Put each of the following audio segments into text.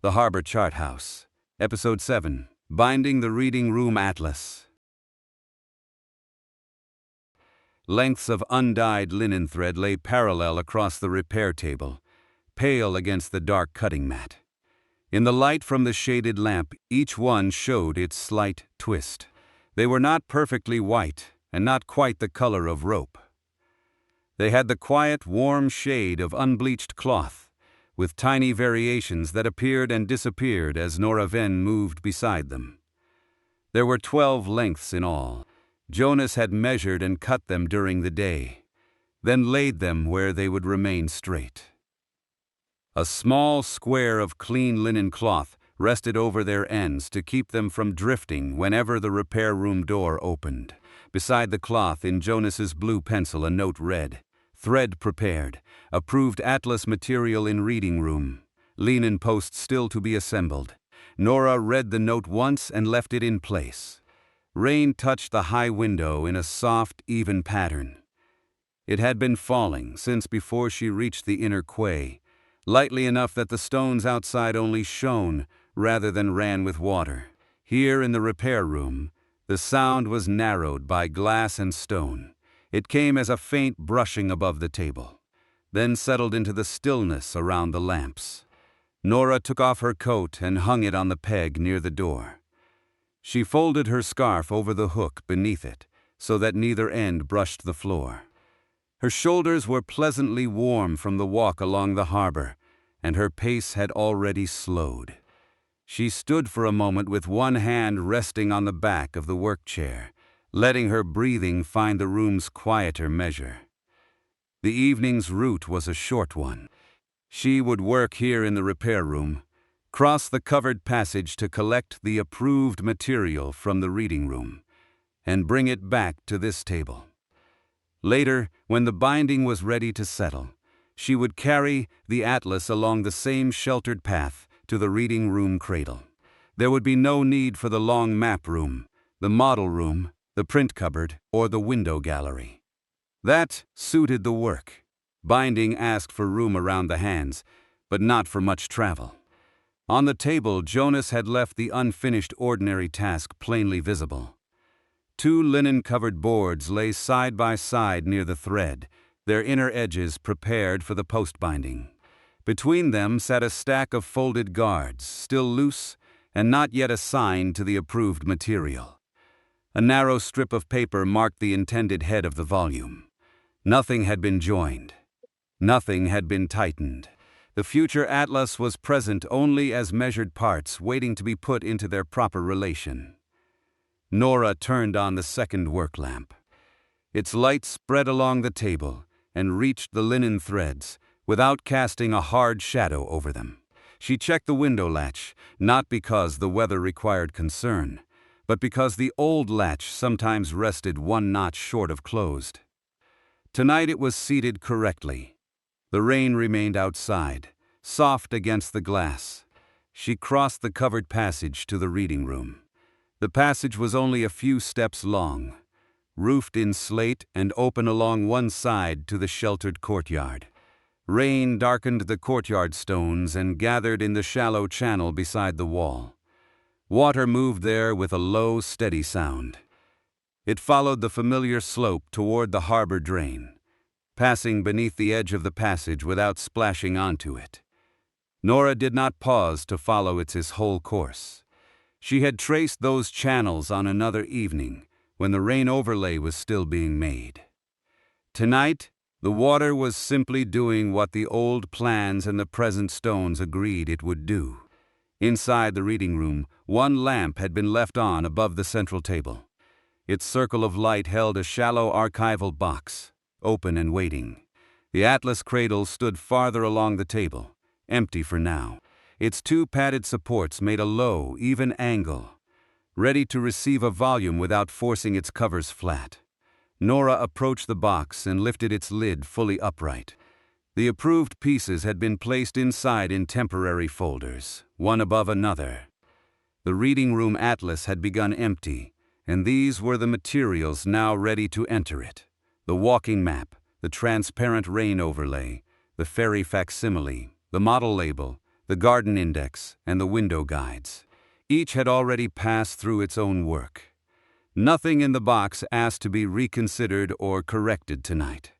The Harbor Chart House. Episode 7. Binding the Reading Room Atlas. Lengths of undyed linen thread lay parallel across the repair table, pale against the dark cutting mat. In the light from the shaded lamp, each one showed its slight twist. They were not perfectly white, and not quite the color of rope. They had the quiet, warm shade of unbleached cloth, with tiny variations that appeared and disappeared as Nora Venn moved beside them. There were 12 lengths in all. Jonas had measured and cut them during the day, then laid them where they would remain straight. A small square of clean linen cloth rested over their ends to keep them from drifting whenever the repair room door opened. Beside the cloth, in Jonas's blue pencil, a note read, "Thread prepared. Approved atlas material in reading room. Linen post still to be assembled." Nora read the note once and left it in place. Rain touched the high window in a soft, even pattern. It had been falling since before she reached the inner quay, lightly enough that the stones outside only shone rather than ran with water. Here in the repair room, the sound was narrowed by glass and stone. It came as a faint brushing above the table, then settled into the stillness around the lamps. Nora took off her coat and hung it on the peg near the door. She folded her scarf over the hook beneath it, so that neither end brushed the floor. Her shoulders were pleasantly warm from the walk along the harbor, and her pace had already slowed. She stood for a moment with one hand resting on the back of the work chair, letting her breathing find the room's quieter measure. The evening's route was a short one. She would work here in the repair room, cross the covered passage to collect the approved material from the reading room, and bring it back to this table. Later, when the binding was ready to settle, she would carry the atlas along the same sheltered path to the reading room cradle. There would be no need for the long map room, the model room, the print cupboard, or the window gallery. That suited the work. Binding asked for room around the hands, but not for much travel. On the table, Jonas had left the unfinished ordinary task plainly visible. 2 linen-covered boards lay side by side near the thread, their inner edges prepared for the post-binding. Between them sat a stack of folded guards, still loose and not yet assigned to the approved material. A narrow strip of paper marked the intended head of the volume. Nothing had been joined. Nothing had been tightened. The future atlas was present only as measured parts waiting to be put into their proper relation. Nora turned on the second work lamp. Its light spread along the table and reached the linen threads without casting a hard shadow over them. She checked the window latch, not because the weather required concern, but because the old latch sometimes rested one notch short of closed. Tonight it was seated correctly. The rain remained outside, soft against the glass. She crossed the covered passage to the reading room. The passage was only a few steps long, roofed in slate and open along one side to the sheltered courtyard. Rain darkened the courtyard stones and gathered in the shallow channel beside the wall. Water moved there with a low, steady sound. It followed the familiar slope toward the harbor drain, passing beneath the edge of the passage without splashing onto it. Nora did not pause to follow its whole course. She had traced those channels on another evening, when the rain overlay was still being made. Tonight, the water was simply doing what the old plans and the present stones agreed it would do. Inside the reading room, one lamp had been left on above the central table. Its circle of light held a shallow archival box, open and waiting. The atlas cradle stood farther along the table, empty for now. Its 2 padded supports made a low, even angle, ready to receive a volume without forcing its covers flat. Nora approached the box and lifted its lid fully upright. The approved pieces had been placed inside in temporary folders, one above another. The reading room atlas had begun empty, and these were the materials now ready to enter it. The walking map, the transparent rain overlay, the ferry facsimile, the model label, the garden index, and the window guides. Each had already passed through its own work. Nothing in the box asked to be reconsidered or corrected tonight.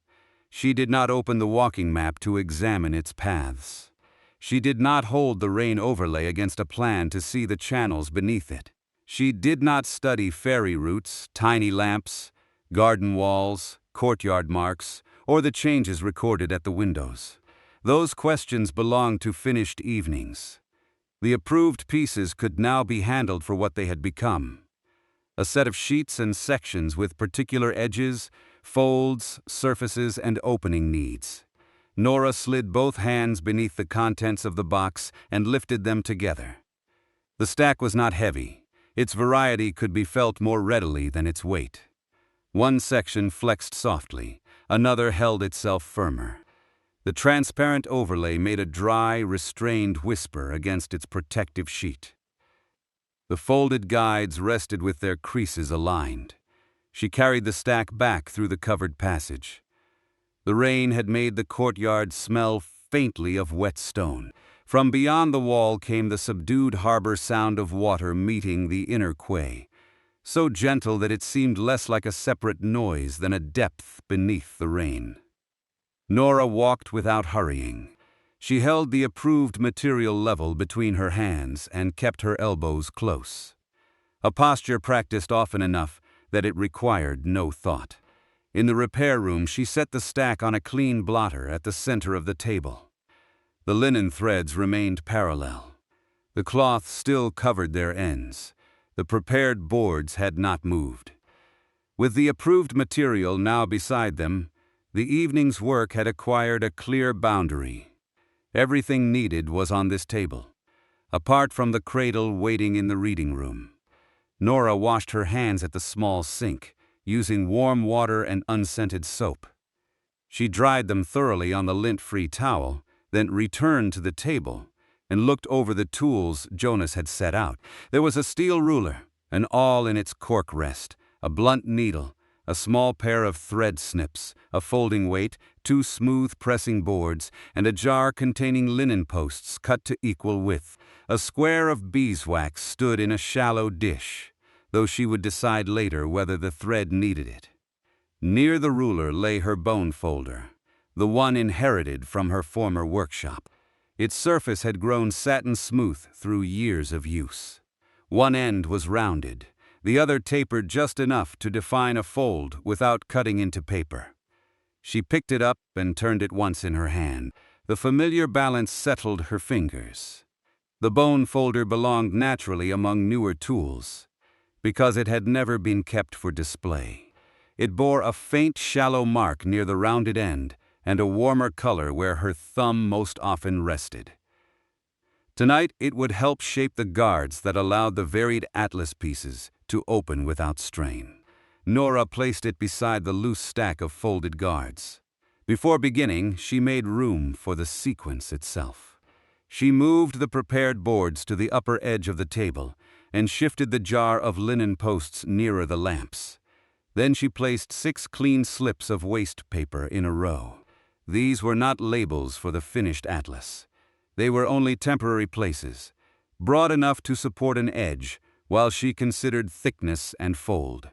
She did not open the walking map to examine its paths. She did not hold the rain overlay against a plan to see the channels beneath it. She did not study ferry routes, tiny lamps, garden walls, courtyard marks, or the changes recorded at the windows. Those questions belonged to finished evenings. The approved pieces could now be handled for what they had become. A set of sheets and sections with particular edges, folds, surfaces, and opening needs. Nora slid both hands beneath the contents of the box and lifted them together. The stack was not heavy. Its variety could be felt more readily than its weight. One section flexed softly, another held itself firmer. The transparent overlay made a dry, restrained whisper against its protective sheet. The folded guides rested with their creases aligned. She carried the stack back through the covered passage. The rain had made the courtyard smell faintly of wet stone. From beyond the wall came the subdued harbor sound of water meeting the inner quay, so gentle that it seemed less like a separate noise than a depth beneath the rain. Nora walked without hurrying. She held the approved material level between her hands and kept her elbows close. A posture practiced often enough that it required no thought. In the repair room, she set the stack on a clean blotter at the center of the table. The linen threads remained parallel. The cloth still covered their ends. The prepared boards had not moved. With the approved material now beside them, the evening's work had acquired a clear boundary. Everything needed was on this table, apart from the cradle waiting in the reading room. Nora washed her hands at the small sink, using warm water and unscented soap. She dried them thoroughly on the lint-free towel, then returned to the table and looked over the tools Jonas had set out. There was a steel ruler, an awl in its cork rest, a blunt needle, a small pair of thread snips, a folding weight, 2 smooth pressing boards, and a jar containing linen posts cut to equal width. A square of beeswax stood in a shallow dish, though she would decide later whether the thread needed it. Near the ruler lay her bone folder, the one inherited from her former workshop. Its surface had grown satin smooth through years of use. One end was rounded, the other tapered just enough to define a fold without cutting into paper. She picked it up and turned it once in her hand. The familiar balance settled her fingers. The bone folder belonged naturally among newer tools, because it had never been kept for display. It bore a faint, shallow mark near the rounded end and a warmer color where her thumb most often rested. Tonight, it would help shape the guards that allowed the varied atlas pieces to open without strain. Nora placed it beside the loose stack of folded guards. Before beginning, she made room for the sequence itself. She moved the prepared boards to the upper edge of the table and shifted the jar of linen posts nearer the lamps. Then she placed 6 clean slips of waste paper in a row. These were not labels for the finished atlas. They were only temporary places, broad enough to support an edge, while she considered thickness and fold.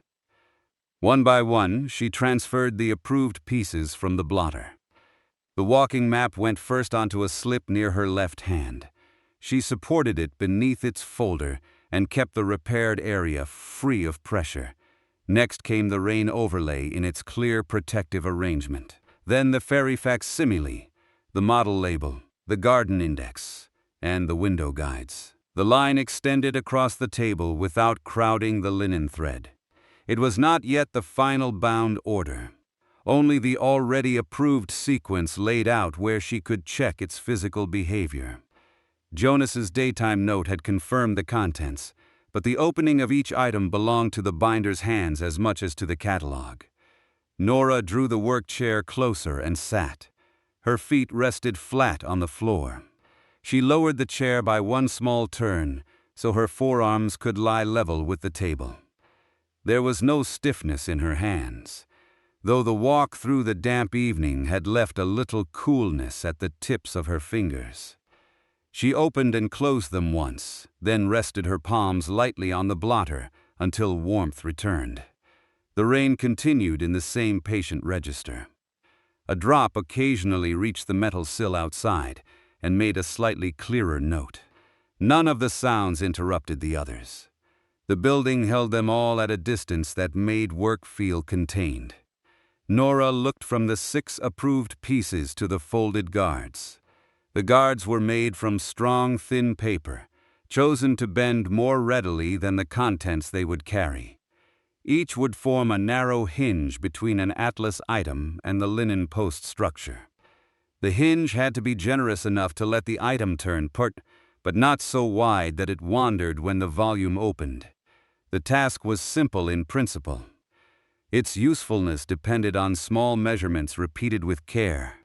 One by one, she transferred the approved pieces from the blotter. The walking map went first onto a slip near her left hand. She supported it beneath its folder and kept the repaired area free of pressure. Next came the rain overlay in its clear protective arrangement. Then the ferry facsimile, the model label, the garden index, and the window guides. The line extended across the table without crowding the linen thread. It was not yet the final bound order, only the already approved sequence laid out where she could check its physical behavior. Jonas's daytime note had confirmed the contents, but the opening of each item belonged to the binder's hands as much as to the catalog. Nora drew the work chair closer and sat. Her feet rested flat on the floor. She lowered the chair by one small turn so her forearms could lie level with the table. There was no stiffness in her hands, though the walk through the damp evening had left a little coolness at the tips of her fingers. She opened and closed them once, then rested her palms lightly on the blotter until warmth returned. The rain continued in the same patient register. A drop occasionally reached the metal sill outside and made a slightly clearer note. None of the sounds interrupted the others. The building held them all at a distance that made work feel contained. Nora looked from the 6 approved pieces to the folded guards. The guards were made from strong, thin paper, chosen to bend more readily than the contents they would carry. Each would form a narrow hinge between an atlas item and the linen post structure. The hinge had to be generous enough to let the item turn but not so wide that it wandered when the volume opened. The task was simple in principle. Its usefulness depended on small measurements repeated with care.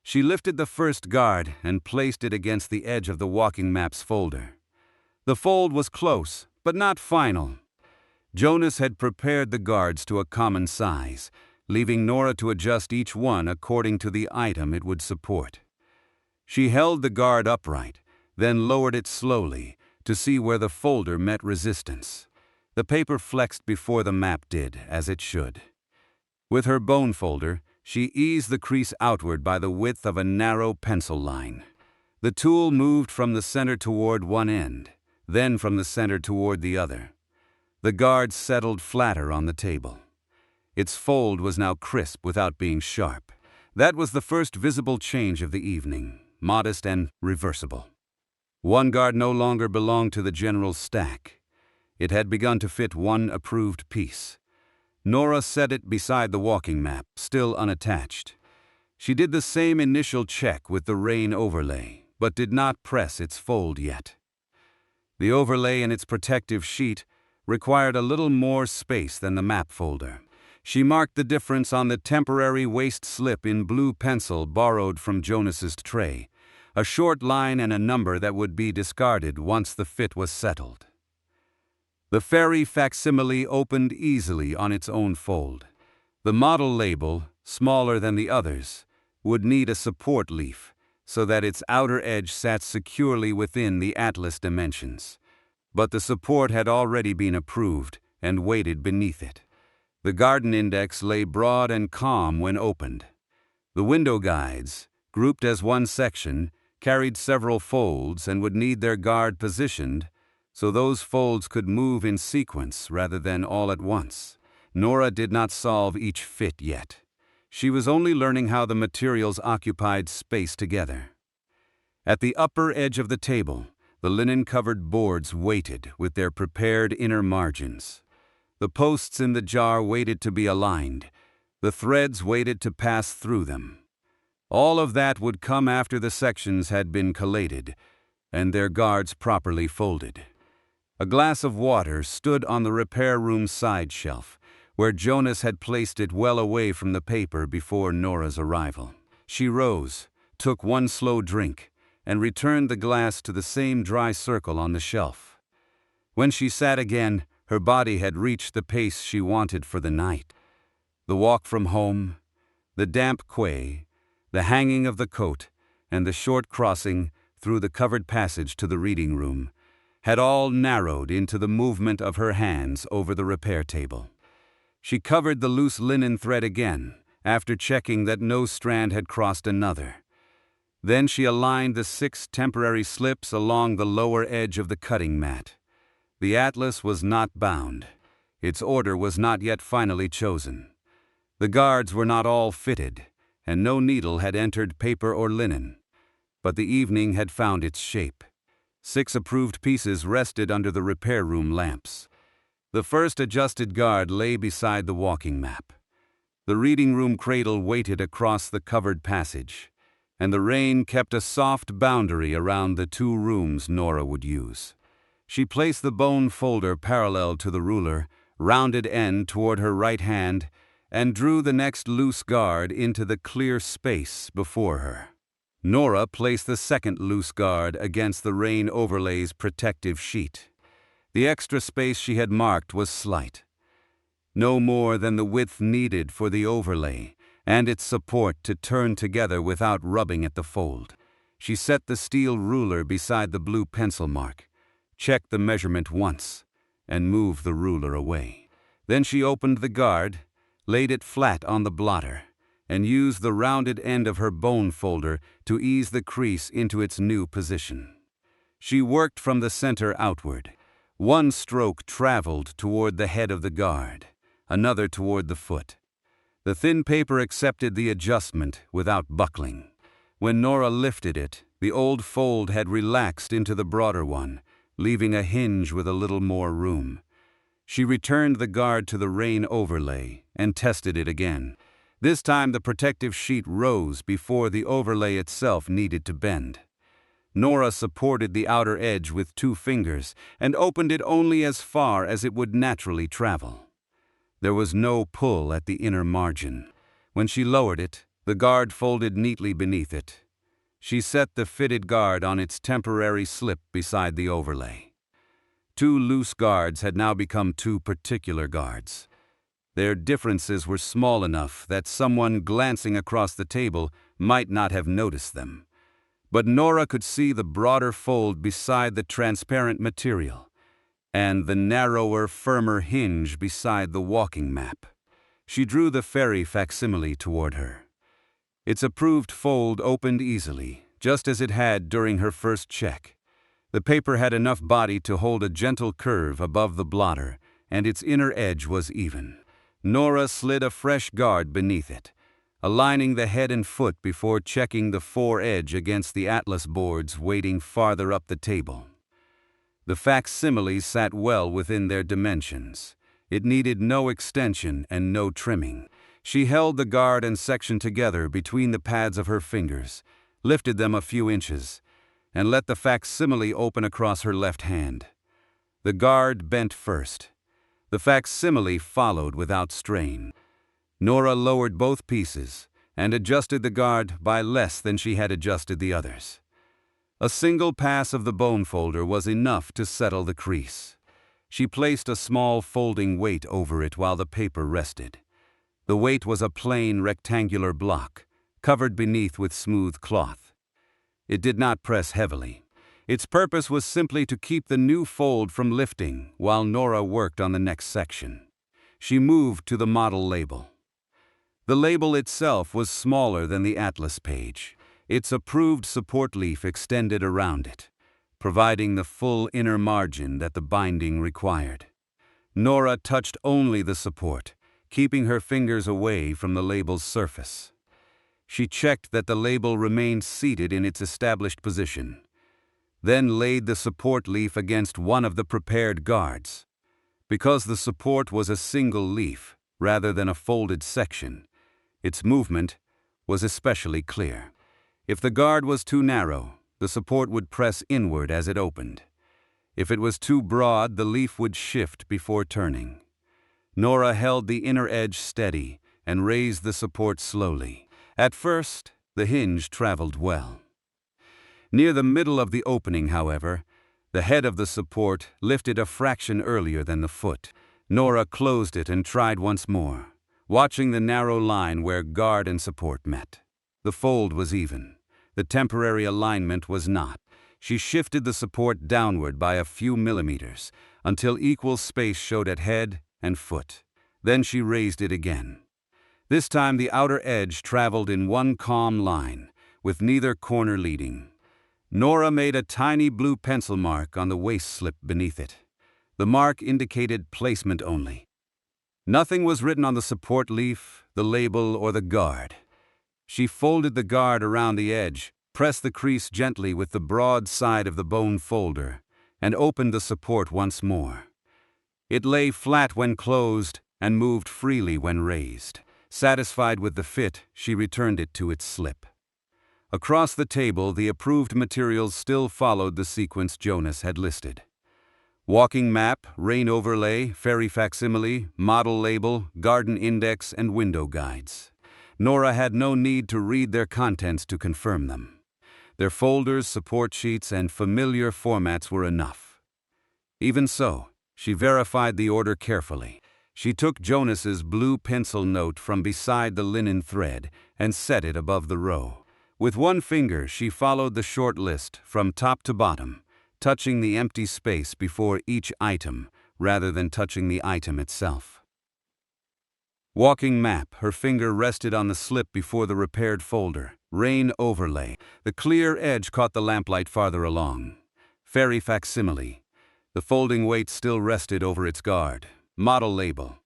She lifted the first guard and placed it against the edge of the walking maps folder. The fold was close, but not final. Jonas had prepared the guards to a common size, leaving Nora to adjust each one according to the item it would support. She held the guard upright, then lowered it slowly to see where the folder met resistance. The paper flexed before the map did, as it should. With her bone folder, she eased the crease outward by the width of a narrow pencil line. The tool moved from the center toward one end, then from the center toward the other. The guard settled flatter on the table. Its fold was now crisp without being sharp. That was the first visible change of the evening, modest and reversible. One guard no longer belonged to the general stack. It had begun to fit one approved piece. Nora set it beside the walking map, still unattached. She did the same initial check with the rain overlay, but did not press its fold yet. The overlay and its protective sheet required a little more space than the map folder. She marked the difference on the temporary waste slip in blue pencil borrowed from Jonas's tray, a short line and a number that would be discarded once the fit was settled. The fairy facsimile opened easily on its own fold. The model label, smaller than the others, would need a support leaf so that its outer edge sat securely within the atlas dimensions. But the support had already been approved and weighted beneath it. The garden index lay broad and calm when opened. The window guides, grouped as one section, carried several folds and would need their guard positioned so those folds could move in sequence rather than all at once. Nora did not solve each fit yet. She was only learning how the materials occupied space together. At the upper edge of the table, the linen-covered boards waited with their prepared inner margins. The posts in the jar waited to be aligned. The threads waited to pass through them. All of that would come after the sections had been collated and their guards properly folded. A glass of water stood on the repair room side shelf, where Jonas had placed it well away from the paper before Nora's arrival. She rose, took one slow drink, and returned the glass to the same dry circle on the shelf. When she sat again, her body had reached the pace she wanted for the night. The walk from home, the damp quay, the hanging of the coat, and the short crossing through the covered passage to the reading room had all narrowed into the movement of her hands over the repair table. She covered the loose linen thread again, after checking that no strand had crossed another. Then she aligned the 6 temporary slips along the lower edge of the cutting mat. The atlas was not bound. Its order was not yet finally chosen. The guards were not all fitted, and no needle had entered paper or linen. But the evening had found its shape. 6 approved pieces rested under the repair room lamps. The first adjusted guard lay beside the walking map. The reading room cradle waited across the covered passage, and the rain kept a soft boundary around the 2 rooms Nora would use. She placed the bone folder parallel to the ruler, rounded end toward her right hand, and drew the next loose guard into the clear space before her. Nora placed the second loose guard against the rain overlay's protective sheet. The extra space she had marked was slight, no more than the width needed for the overlay and its support to turn together without rubbing at the fold. She set the steel ruler beside the blue pencil mark, checked the measurement once, and moved the ruler away. Then she opened the guard, laid it flat on the blotter, and used the rounded end of her bone folder to ease the crease into its new position. She worked from the center outward. One stroke traveled toward the head of the guard, another toward the foot. The thin paper accepted the adjustment without buckling. When Nora lifted it, the old fold had relaxed into the broader one, leaving a hinge with a little more room. She returned the guard to the rain overlay and tested it again. This time the protective sheet rose before the overlay itself needed to bend. Nora supported the outer edge with 2 fingers and opened it only as far as it would naturally travel. There was no pull at the inner margin. When she lowered it, the guard folded neatly beneath it. She set the fitted guard on its temporary slip beside the overlay. 2 loose guards had now become 2 particular guards. Their differences were small enough that someone glancing across the table might not have noticed them. But Nora could see the broader fold beside the transparent material, and the narrower, firmer hinge beside the walking map. She drew the fairy facsimile toward her. Its approved fold opened easily, just as it had during her first check. The paper had enough body to hold a gentle curve above the blotter, and its inner edge was even. Nora slid a fresh guard beneath it, aligning the head and foot before checking the foredge against the atlas boards waiting farther up the table. The facsimile sat well within their dimensions. It needed no extension and no trimming. She held the guard and section together between the pads of her fingers, lifted them a few inches, and let the facsimile open across her left hand. The guard bent first. The facsimile followed without strain. Nora lowered both pieces and adjusted the guard by less than she had adjusted the others. A single pass of the bone folder was enough to settle the crease. She placed a small folding weight over it while the paper rested. The weight was a plain rectangular block, covered beneath with smooth cloth. It did not press heavily. Its purpose was simply to keep the new fold from lifting while Nora worked on the next section. She moved to the model label. The label itself was smaller than the atlas page. Its approved support leaf extended around it, providing the full inner margin that the binding required. Nora touched only the support, keeping her fingers away from the label's surface. She checked that the label remained seated in its established position, then laid the support leaf against one of the prepared guards. Because the support was a single leaf rather than a folded section, its movement was especially clear. If the guard was too narrow, the support would press inward as it opened. If it was too broad, the leaf would shift before turning. Nora held the inner edge steady and raised the support slowly. At first, the hinge traveled well. Near the middle of the opening, however, the head of the support lifted a fraction earlier than the foot. Nora closed it and tried once more, watching the narrow line where guard and support met. The fold was even. The temporary alignment was not. She shifted the support downward by a few millimeters until equal space showed at head and foot. Then she raised it again. This time the outer edge traveled in one calm line, with neither corner leading. Nora made a tiny blue pencil mark on the waist slip beneath it. The mark indicated placement only. Nothing was written on the support leaf, the label, or the guard. She folded the guard around the edge, pressed the crease gently with the broad side of the bone folder, and opened the support once more. It lay flat when closed and moved freely when raised. Satisfied with the fit, she returned it to its slip. Across the table, the approved materials still followed the sequence Jonas had listed. Walking map, rain overlay, fairy facsimile, model label, garden index, and window guides. Nora had no need to read their contents to confirm them. Their folders, support sheets, and familiar formats were enough. Even so, she verified the order carefully. She took Jonas's blue pencil note from beside the linen thread and set it above the row. With one finger, she followed the short list from top to bottom, touching the empty space before each item rather than touching the item itself. Walking map, her finger rested on the slip before the repaired folder. Rain overlay. The clear edge caught the lamplight farther along. Fairy facsimile. The folding weight still rested over its guard. Model label.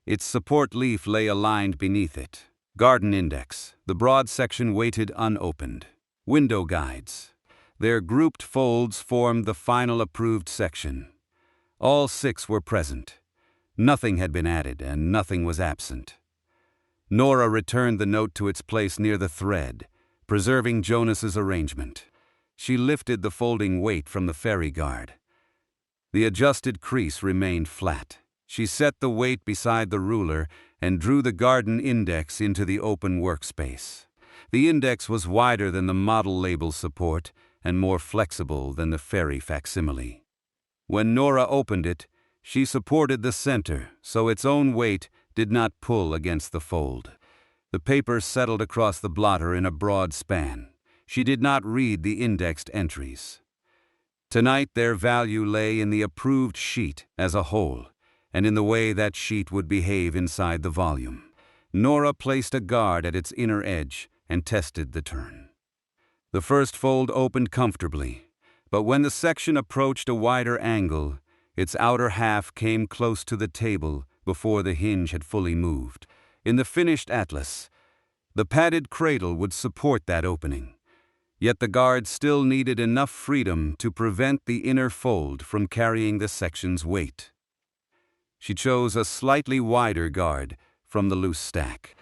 Its support leaf lay aligned beneath it. Garden index. The broad section weighted unopened. Window guides. Their grouped folds formed the final approved section. All 6 were present. Nothing had been added and nothing was absent. Nora returned the note to its place near the thread, preserving Jonas's arrangement. She lifted the folding weight from the fairy guard. The adjusted crease remained flat. She set the weight beside the ruler and drew the garden index into the open workspace. The index was wider than the model label support and more flexible than the fairy facsimile. When Nora opened it, she supported the center, so its own weight did not pull against the fold. The paper settled across the blotter in a broad span. She did not read the indexed entries. Tonight their value lay in the approved sheet as a whole, and in the way that sheet would behave inside the volume. Nora placed a guard at its inner edge and tested the turn. The first fold opened comfortably, but when the section approached a wider angle, its outer half came close to the table before the hinge had fully moved. In the finished atlas, the padded cradle would support that opening, yet the guard still needed enough freedom to prevent the inner fold from carrying the section's weight. She chose a slightly wider guard from the loose stack.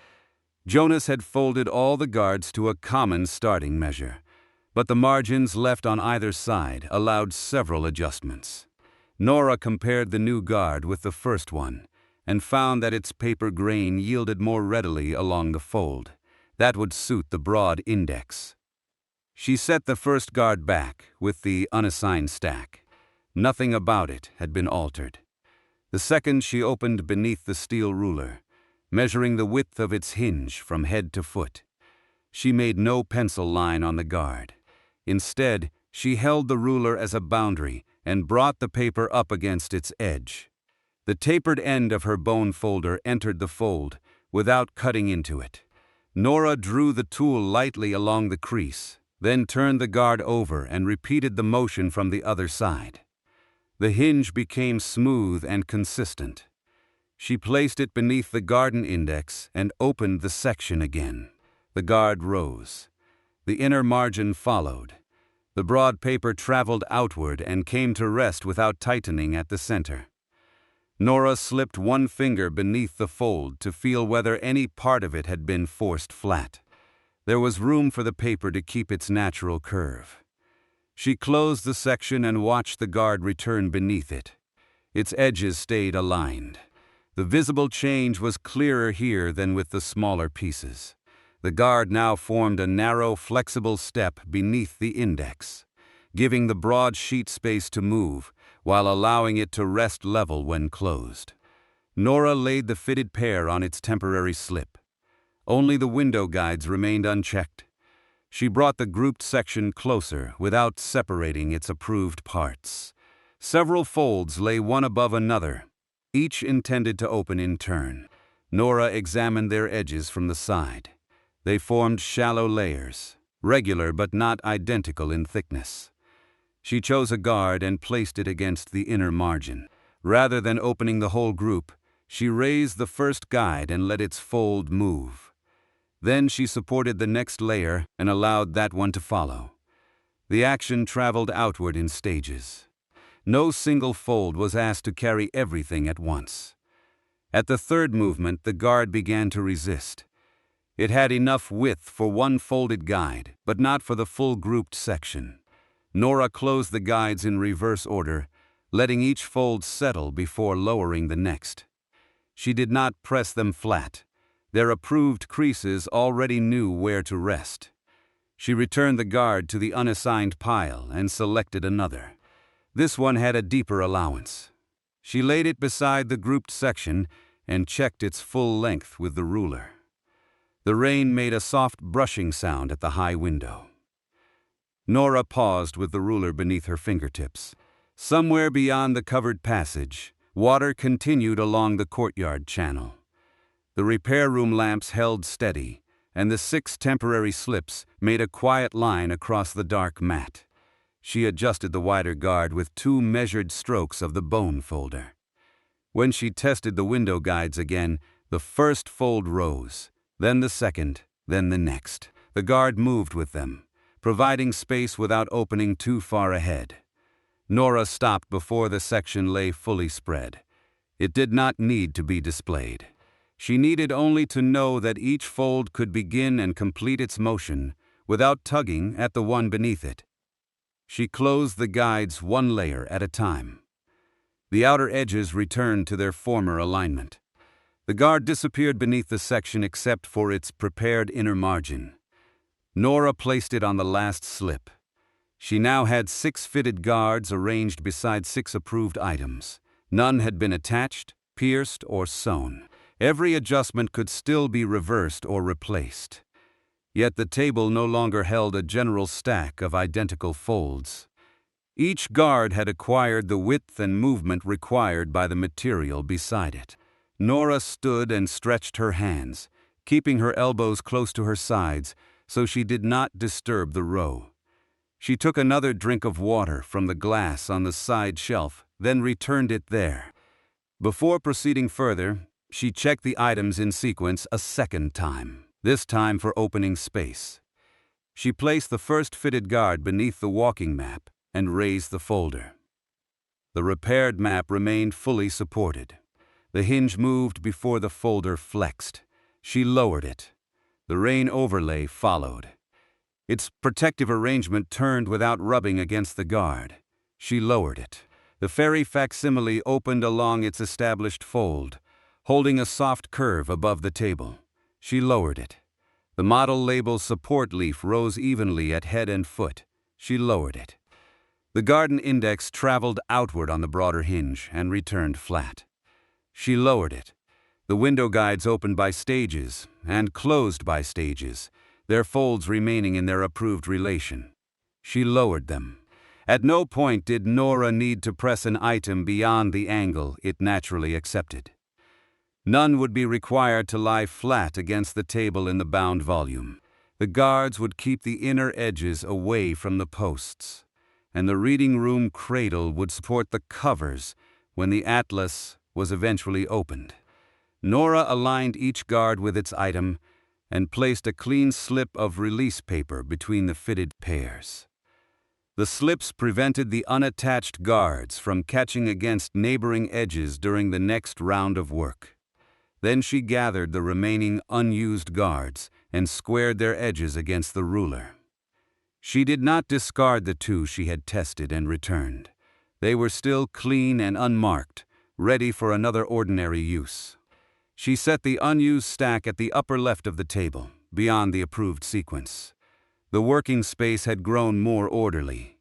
Jonas had folded all the guards to a common starting measure, but the margins left on either side allowed several adjustments. Nora compared the new guard with the first one and found that its paper grain yielded more readily along the fold. That would suit the broad index. She set the first guard back with the unassigned stack. Nothing about it had been altered. The second she opened beneath the steel ruler, measuring the width of its hinge from head to foot. She made no pencil line on the guard. Instead, she held the ruler as a boundary and brought the paper up against its edge. The tapered end of her bone folder entered the fold without cutting into it. Nora drew the tool lightly along the crease, then turned the guard over and repeated the motion from the other side. The hinge became smooth and consistent. She placed it beneath the garden index and opened the section again. The guard rose. The inner margin followed. The broad paper traveled outward and came to rest without tightening at the center. Nora slipped one finger beneath the fold to feel whether any part of it had been forced flat. There was room for the paper to keep its natural curve. She closed the section and watched the guard return beneath it. Its edges stayed aligned. The visible change was clearer here than with the smaller pieces. The guard now formed a narrow, flexible step beneath the index, giving the broad sheet space to move while allowing it to rest level when closed. Nora laid the fitted pair on its temporary slip. Only the window guides remained unchecked. She brought the grouped section closer without separating its approved parts. Several folds lay one above another, each intended to open in turn. Nora examined their edges from the side. They formed shallow layers, regular but not identical in thickness. She chose a guard and placed it against the inner margin. Rather than opening the whole group, she raised the first guide and let its fold move. Then she supported the next layer and allowed that one to follow. The action traveled outward in stages. No single fold was asked to carry everything at once. At the third movement, the guard began to resist. It had enough width for one folded guide, but not for the full grouped section. Nora closed the guides in reverse order, letting each fold settle before lowering the next. She did not press them flat. Their approved creases already knew where to rest. She returned the guard to the unassigned pile and selected another. This one had a deeper allowance. She laid it beside the grouped section and checked its full length with the ruler. The rain made a soft brushing sound at the high window. Nora paused with the ruler beneath her fingertips. Somewhere beyond the covered passage, water continued along the courtyard channel. The repair room lamps held steady, and the 6 temporary slips made a quiet line across the dark mat. She adjusted the wider guard with 2 measured strokes of the bone folder. When she tested the window guides again, the first fold rose, then the second, then the next. The guard moved with them, providing space without opening too far ahead. Nora stopped before the section lay fully spread. It did not need to be displayed. She needed only to know that each fold could begin and complete its motion without tugging at the one beneath it. She closed the guides 1 layer at a time. The outer edges returned to their former alignment. The guard disappeared beneath the section except for its prepared inner margin. Nora placed it on the last slip. She now had 6 fitted guards arranged beside 6 approved items. None had been attached, pierced, or sewn. Every adjustment could still be reversed or replaced. Yet the table no longer held a general stack of identical folds. Each guard had acquired the width and movement required by the material beside it. Nora stood and stretched her hands, keeping her elbows close to her sides so she did not disturb the row. She took another drink of water from the glass on the side shelf, then returned it there. Before proceeding further, she checked the items in sequence a second time, this time for opening space. She placed the first fitted guard beneath the walking map and raised the folder. The repaired map remained fully supported. The hinge moved before the folder flexed. She lowered it. The rain overlay followed. Its protective arrangement turned without rubbing against the guard. She lowered it. The fairy facsimile opened along its established fold, holding a soft curve above the table. She lowered it. The model label's support leaf rose evenly at head and foot. She lowered it. The garden index traveled outward on the broader hinge and returned flat. She lowered it. The window guides opened by stages and closed by stages, their folds remaining in their approved relation. She lowered them. At no point did Nora need to press an item beyond the angle it naturally accepted. None would be required to lie flat against the table in the bound volume. The guards would keep the inner edges away from the posts, and the reading room cradle would support the covers when the atlas was eventually opened. Nora aligned each guard with its item and placed a clean slip of release paper between the fitted pairs. The slips prevented the unattached guards from catching against neighboring edges during the next round of work. Then she gathered the remaining unused guards and squared their edges against the ruler. She did not discard the 2 she had tested and returned. They were still clean and unmarked, ready for another ordinary use. She set the unused stack at the upper left of the table, beyond the approved sequence. The working space had grown more orderly.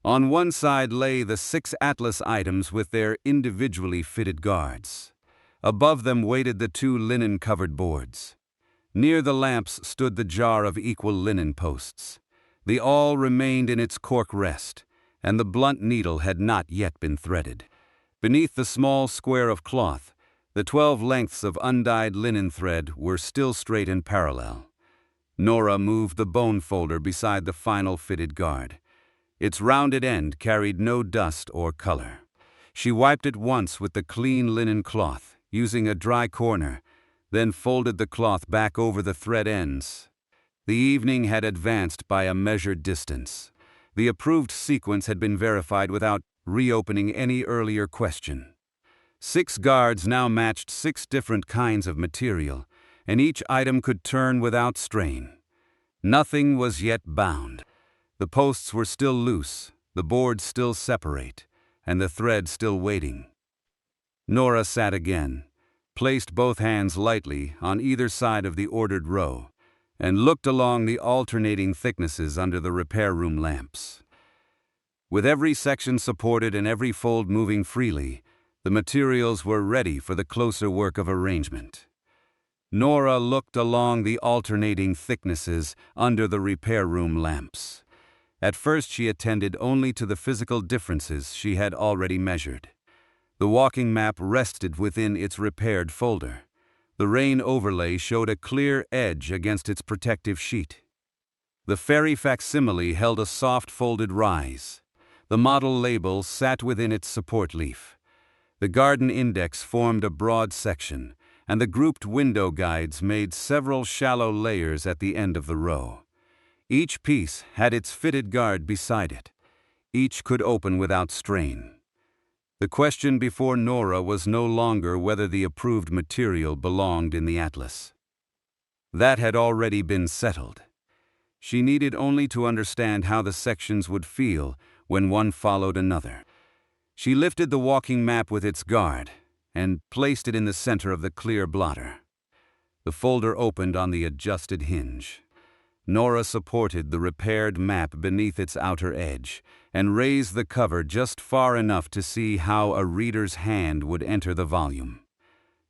On one side lay the 6 atlas items with their individually fitted guards. Above them waited the 2 linen-covered boards. Near the lamps stood the jar of equal linen posts. The awl remained in its cork rest, and the blunt needle had not yet been threaded. Beneath the small square of cloth, the 12 lengths of undyed linen thread were still straight and parallel. Nora moved the bone folder beside the final fitted guard. Its rounded end carried no dust or color. She wiped it once with the clean linen cloth, using a dry corner, then folded the cloth back over the thread ends. The evening had advanced by a measured distance. The approved sequence had been verified without reopening any earlier question. 6 guards now matched 6 different kinds of material, and each item could turn without strain. Nothing was yet bound. The posts were still loose, the boards still separate, and the thread still waiting. Nora sat again, placed both hands lightly on either side of the ordered row, and looked along the alternating thicknesses under the repair room lamps. With every section supported and every fold moving freely, the materials were ready for the closer work of arrangement. Nora looked along the alternating thicknesses under the repair room lamps. At first she attended only to the physical differences she had already measured. The walking map rested within its repaired folder. The rain overlay showed a clear edge against its protective sheet. The fairy facsimile held a soft folded rise. The model label sat within its support leaf. The garden index formed a broad section, and the grouped window guides made several shallow layers at the end of the row. Each piece had its fitted guard beside it. Each could open without strain. The question before Nora was no longer whether the approved material belonged in the atlas. That had already been settled. She needed only to understand how the sections would feel when one followed another. She lifted the walking map with its guard and placed it in the center of the clear blotter. The folder opened on the adjusted hinge. Nora supported the repaired map beneath its outer edge and raised the cover just far enough to see how a reader's hand would enter the volume.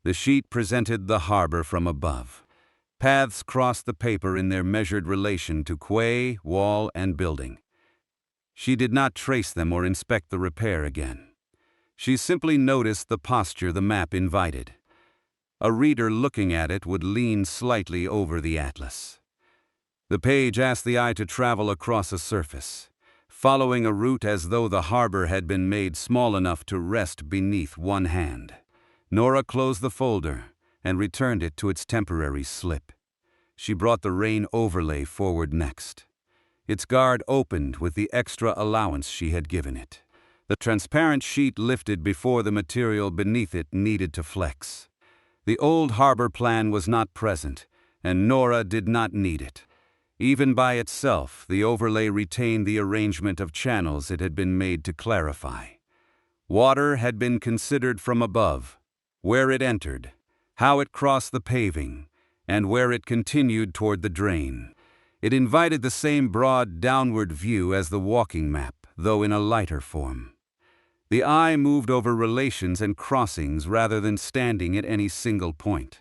The sheet presented the harbor from above. Paths crossed the paper in their measured relation to quay, wall, and building. She did not trace them or inspect the repair again. She simply noticed the posture the map invited. A reader looking at it would lean slightly over the atlas. The page asked the eye to travel across a surface, following a route as though the harbor had been made small enough to rest beneath one hand. Nora closed the folder and returned it to its temporary slip. She brought the rain overlay forward next. Its guard opened with the extra allowance she had given it. The transparent sheet lifted before the material beneath it needed to flex. The old harbor plan was not present, and Nora did not need it. Even by itself, the overlay retained the arrangement of channels it had been made to clarify. Water had been considered from above, where it entered, how it crossed the paving, and where it continued toward the drain. It invited the same broad downward view as the walking map, though in a lighter form. The eye moved over relations and crossings rather than standing at any single point.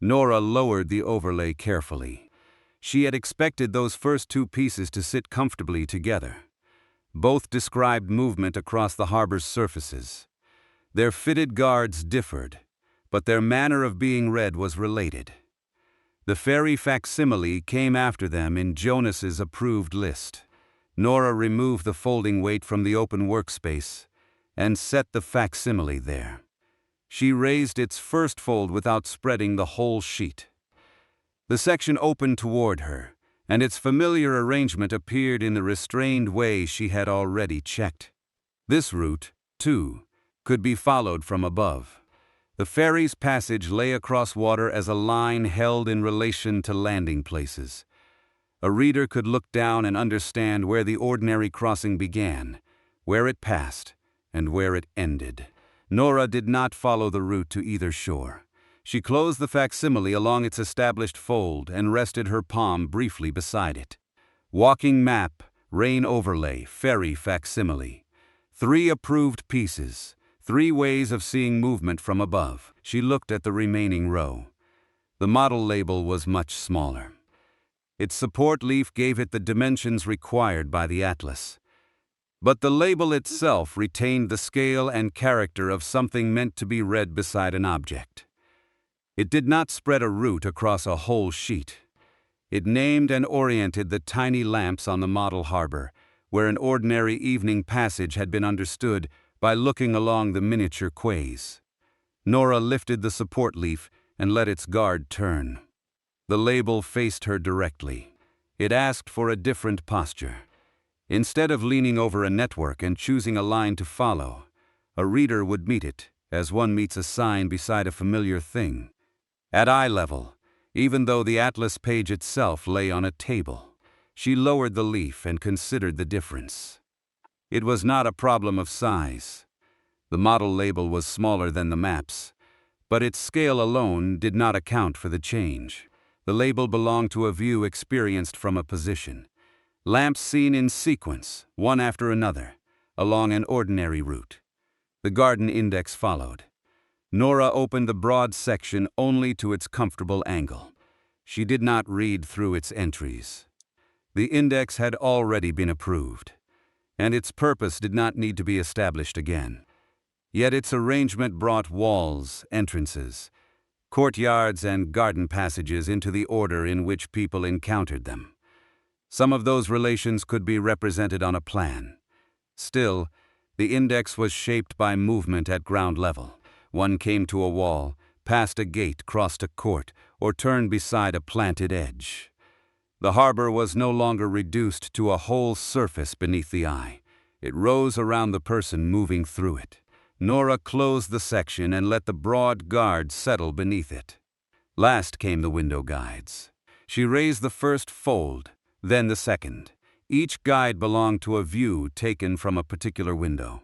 Nora lowered the overlay carefully. She had expected those first two pieces to sit comfortably together. Both described movement across the harbor's surfaces. Their fitted guards differed, but their manner of being read was related. The fairy facsimile came after them in Jonas's approved list. Nora removed the folding weight from the open workspace and set the facsimile there. She raised its first fold without spreading the whole sheet. The section opened toward her, and its familiar arrangement appeared in the restrained way she had already checked. This route, too, could be followed from above. The ferry's passage lay across water as a line held in relation to landing places. A reader could look down and understand where the ordinary crossing began, where it passed, and where it ended. Nora did not follow the route to either shore. She closed the facsimile along its established fold and rested her palm briefly beside it. Walking map, rain overlay, ferry facsimile. 3 approved pieces, 3 ways of seeing movement from above. She looked at the remaining row. The model label was much smaller. Its support leaf gave it the dimensions required by the atlas. But the label itself retained the scale and character of something meant to be read beside an object. It did not spread a route across a whole sheet. It named and oriented the tiny lamps on the model harbor, where an ordinary evening passage had been understood by looking along the miniature quays. Nora lifted the support leaf and let its guard turn. The label faced her directly. It asked for a different posture. Instead of leaning over a network and choosing a line to follow, a reader would meet it as one meets a sign beside a familiar thing. At eye level, even though the atlas page itself lay on a table, she lowered the leaf and considered the difference. It was not a problem of size. The model label was smaller than the maps, but its scale alone did not account for the change. The label belonged to a view experienced from a position. Lamps seen in sequence, one after another, along an ordinary route. The garden index followed. Nora opened the broad section only to its comfortable angle. She did not read through its entries. The index had already been approved, and its purpose did not need to be established again. Yet its arrangement brought walls, entrances, courtyards, and garden passages into the order in which people encountered them. Some of those relations could be represented on a plan. Still, the index was shaped by movement at ground level. One came to a wall, passed a gate, crossed a court, or turned beside a planted edge. The harbor was no longer reduced to a whole surface beneath the eye. It rose around the person moving through it. Nora closed the section and let the broad guard settle beneath it. Last came the window guides. She raised the first fold, then the second. Each guide belonged to a view taken from a particular window.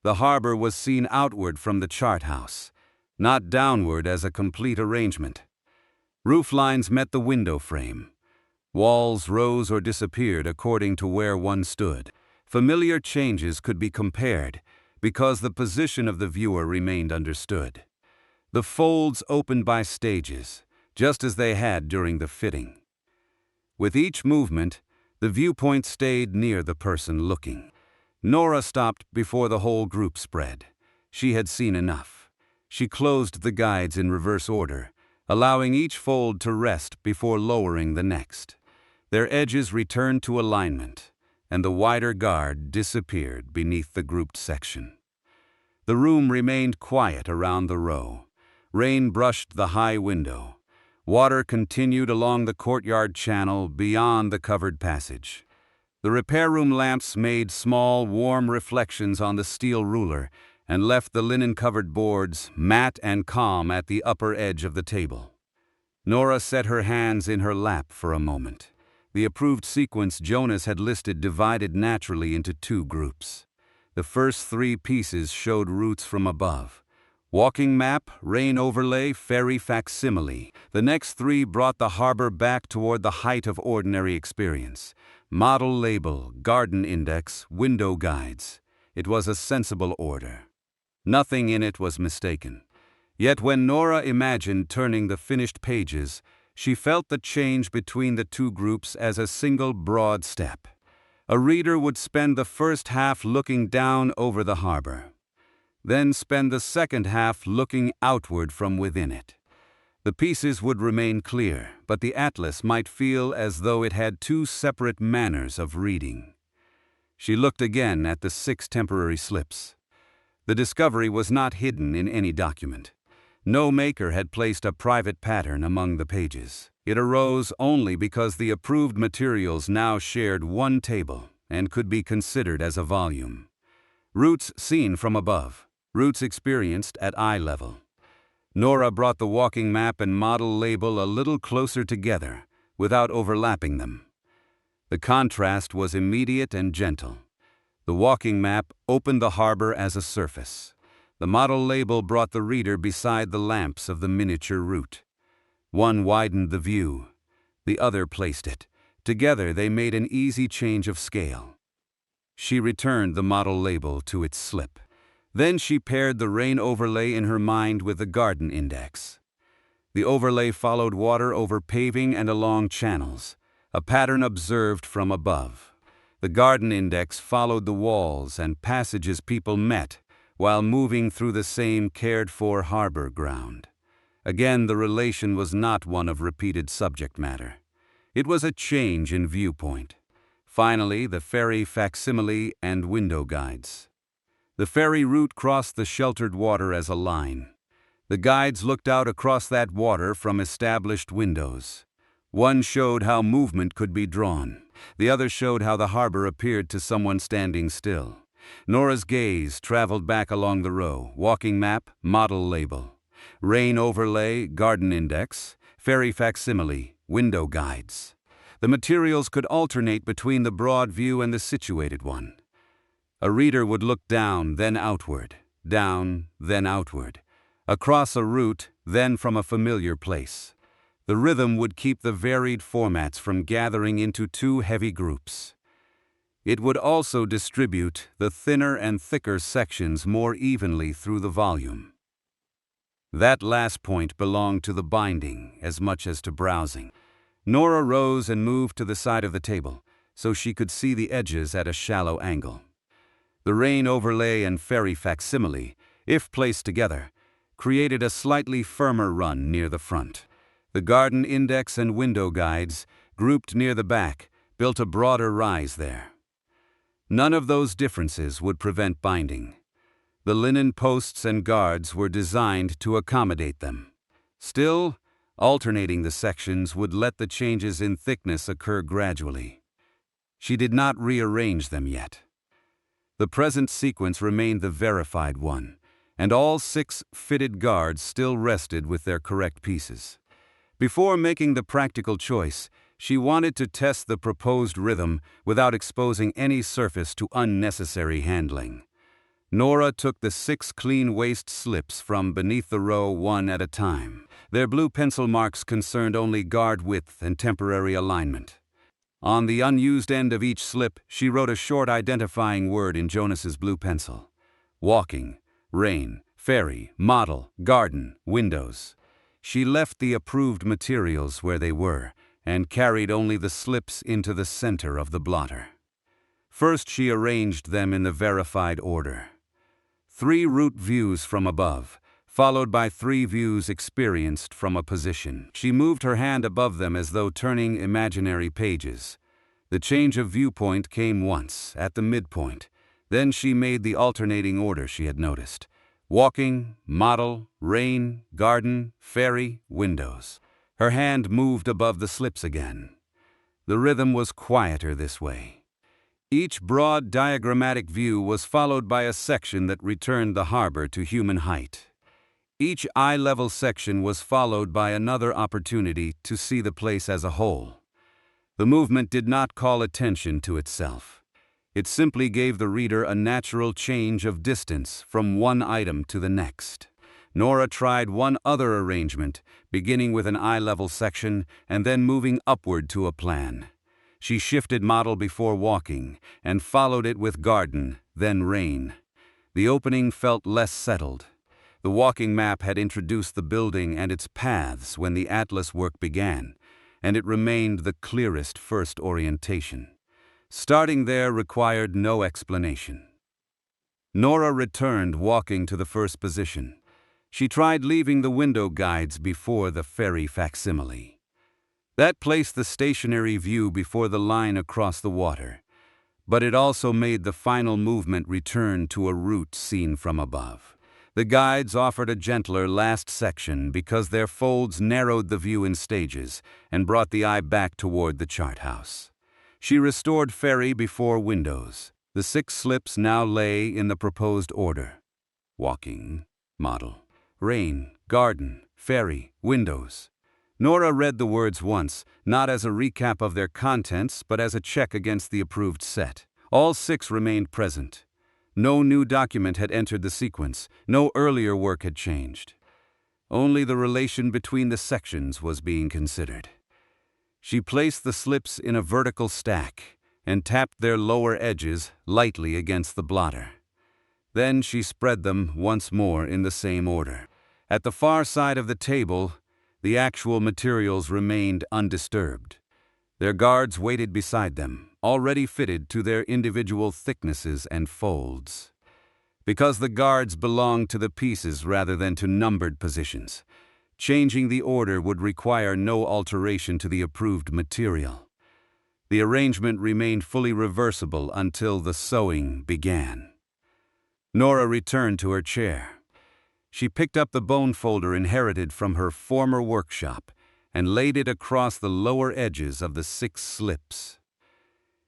The harbor was seen outward from the chart house, not downward as a complete arrangement. Roof lines met the window frame. Walls rose or disappeared according to where one stood. Familiar changes could be compared because the position of the viewer remained understood. The folds opened by stages, just as they had during the fitting. With each movement, the viewpoint stayed near the person looking. Nora stopped before the whole group spread. She had seen enough. She closed the guides in reverse order, allowing each fold to rest before lowering the next. Their edges returned to alignment, and the wider guard disappeared beneath the grouped section. The room remained quiet around the row. Rain brushed the high window. Water continued along the courtyard channel beyond the covered passage. The repair room lamps made small, warm reflections on the steel ruler and left the linen-covered boards matte and calm at the upper edge of the table. Nora set her hands in her lap for a moment. The approved sequence Jonas had listed divided naturally into two groups. The first three pieces showed routes from above. Walking map, rain overlay, ferry facsimile. The next three brought the harbor back toward the height of ordinary experience. Model label, garden index, window guides. It was a sensible order. Nothing in it was mistaken. Yet when Nora imagined turning the finished pages, she felt the change between the two groups as a single broad step. A reader would spend the first half looking down over the harbor, then spend the second half looking outward from within it. The pieces would remain clear, but the atlas might feel as though it had two separate manners of reading. She looked again at the 6 temporary slips. The discovery was not hidden in any document. No maker had placed a private pattern among the pages. It arose only because the approved materials now shared one table and could be considered as a volume. Routes seen from above, routes experienced at eye level. Nora brought the walking map and model label a little closer together, without overlapping them. The contrast was immediate and gentle. The walking map opened the harbor as a surface. The model label brought the reader beside the lamps of the miniature route. One widened the view, the other placed it. Together they made an easy change of scale. She returned the model label to its slip. Then she paired the rain overlay in her mind with the garden index. The overlay followed water over paving and along channels, a pattern observed from above. The garden index followed the walls and passages people met while moving through the same cared-for harbor ground. Again, the relation was not one of repeated subject matter. It was a change in viewpoint. Finally, the ferry facsimile and window guides. The ferry route crossed the sheltered water as a line. The guides looked out across that water from established windows. One showed how movement could be drawn. The other showed how the harbor appeared to someone standing still. Nora's gaze traveled back along the row, walking map, model label, rain overlay, garden index, ferry facsimile, window guides. The materials could alternate between the broad view and the situated one. A reader would look down, then outward, down, then outward, across a route, then from a familiar place. The rhythm would keep the varied formats from gathering into two heavy groups. It would also distribute the thinner and thicker sections more evenly through the volume. That last point belonged to the binding as much as to browsing. Nora rose and moved to the side of the table, so she could see the edges at a shallow angle. The rain overlay and fairy facsimile, if placed together, created a slightly firmer run near the front. The garden index and window guides, grouped near the back, built a broader rise there. None of those differences would prevent binding. The linen posts and guards were designed to accommodate them. Still, alternating the sections would let the changes in thickness occur gradually. She did not rearrange them yet. The present sequence remained the verified one, and all 6 fitted guards still rested with their correct pieces. Before making the practical choice, she wanted to test the proposed rhythm without exposing any surface to unnecessary handling. Nora took the 6 clean waste slips from beneath the row one at a time. Their blue pencil marks concerned only guard width and temporary alignment. On the unused end of each slip, she wrote a short identifying word in Jonas's blue pencil. Walking, rain, fairy, model, garden, windows. She left the approved materials where they were, and carried only the slips into the center of the blotter. First, she arranged them in the verified order. 3 root views from above, followed by 3 views experienced from a position. She moved her hand above them as though turning imaginary pages. The change of viewpoint came once, at the midpoint. Then she made the alternating order she had noticed. Walking, model, rain, garden, fairy, windows. Her hand moved above the slips again. The rhythm was quieter this way. Each broad diagrammatic view was followed by a section that returned the harbor to human height. Each eye-level section was followed by another opportunity to see the place as a whole. The movement did not call attention to itself. It simply gave the reader a natural change of distance from one item to the next. Nora tried one other arrangement, beginning with an eye-level section and then moving upward to a plan. She shifted model before walking and followed it with garden, then rain. The opening felt less settled. The walking map had introduced the building and its paths when the atlas work began, and it remained the clearest first orientation. Starting there required no explanation. Nora returned walking to the first position. She tried leaving the window guides before the fairy facsimile. That placed the stationary view before the line across the water, but it also made the final movement return to a route seen from above. The guides offered a gentler last section because their folds narrowed the view in stages and brought the eye back toward the chart house. She restored fairy before windows. The 6 slips now lay in the proposed order. Walking, model, rain, garden, fairy, windows. Nora read the words once, not as a recap of their contents, but as a check against the approved set. All 6 remained present. No new document had entered the sequence. No earlier work had changed. Only the relation between the sections was being considered. She placed the slips in a vertical stack and tapped their lower edges lightly against the blotter. Then she spread them once more in the same order. At the far side of the table, the actual materials remained undisturbed. Their guards waited beside them, already fitted to their individual thicknesses and folds. Because the guards belonged to the pieces rather than to numbered positions, changing the order would require no alteration to the approved material. The arrangement remained fully reversible until the sewing began. Nora returned to her chair. She picked up the bone folder inherited from her former workshop and laid it across the lower edges of the 6 slips.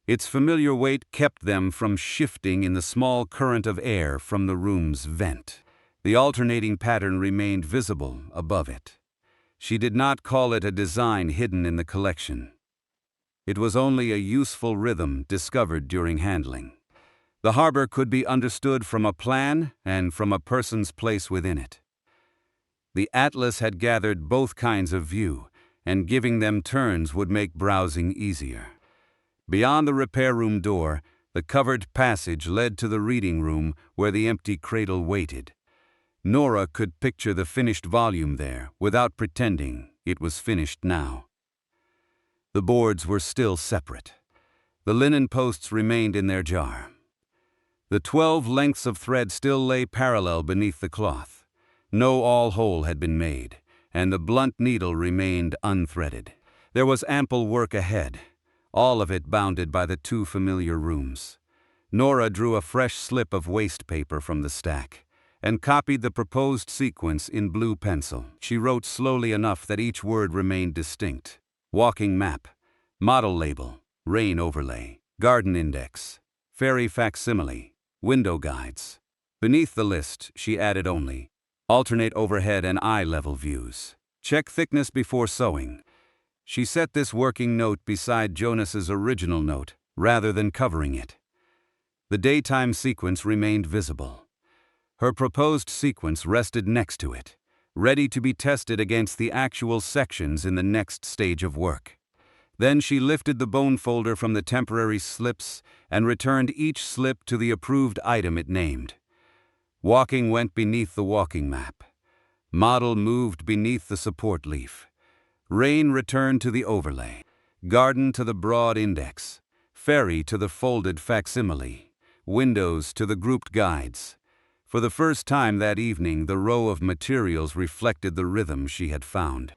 Its familiar weight kept them from shifting in the small current of air from the room's vent. The alternating pattern remained visible above it. She did not call it a design hidden in the collection. It was only a useful rhythm discovered during handling. The harbor could be understood from a plan and from a person's place within it. The atlas had gathered both kinds of view, and giving them turns would make browsing easier. Beyond the repair room door, the covered passage led to the reading room where the empty cradle waited. Nora could picture the finished volume there without pretending it was finished now. The boards were still separate. The linen posts remained in their jar. The 12 lengths of thread still lay parallel beneath the cloth. No all-hole had been made, and the blunt needle remained unthreaded. There was ample work ahead, all of it bounded by the 2 familiar rooms. Nora drew a fresh slip of waste paper from the stack and copied the proposed sequence in blue pencil. She wrote slowly enough that each word remained distinct. Walking map, model label, rain overlay, garden index, fairy facsimile, window guides. Beneath the list, she added only, alternate overhead and eye-level views. Check thickness before sewing. She set this working note beside Jonas's original note, rather than covering it. The daytime sequence remained visible. Her proposed sequence rested next to it, ready to be tested against the actual sections in the next stage of work. Then she lifted the bone folder from the temporary slips and returned each slip to the approved item it named. Walking went beneath the walking map. Model moved beneath the support leaf. Rain returned to the overlay. Garden to the broad index. Fairy to the folded facsimile. Windows to the grouped guides. For the first time that evening, the row of materials reflected the rhythm she had found.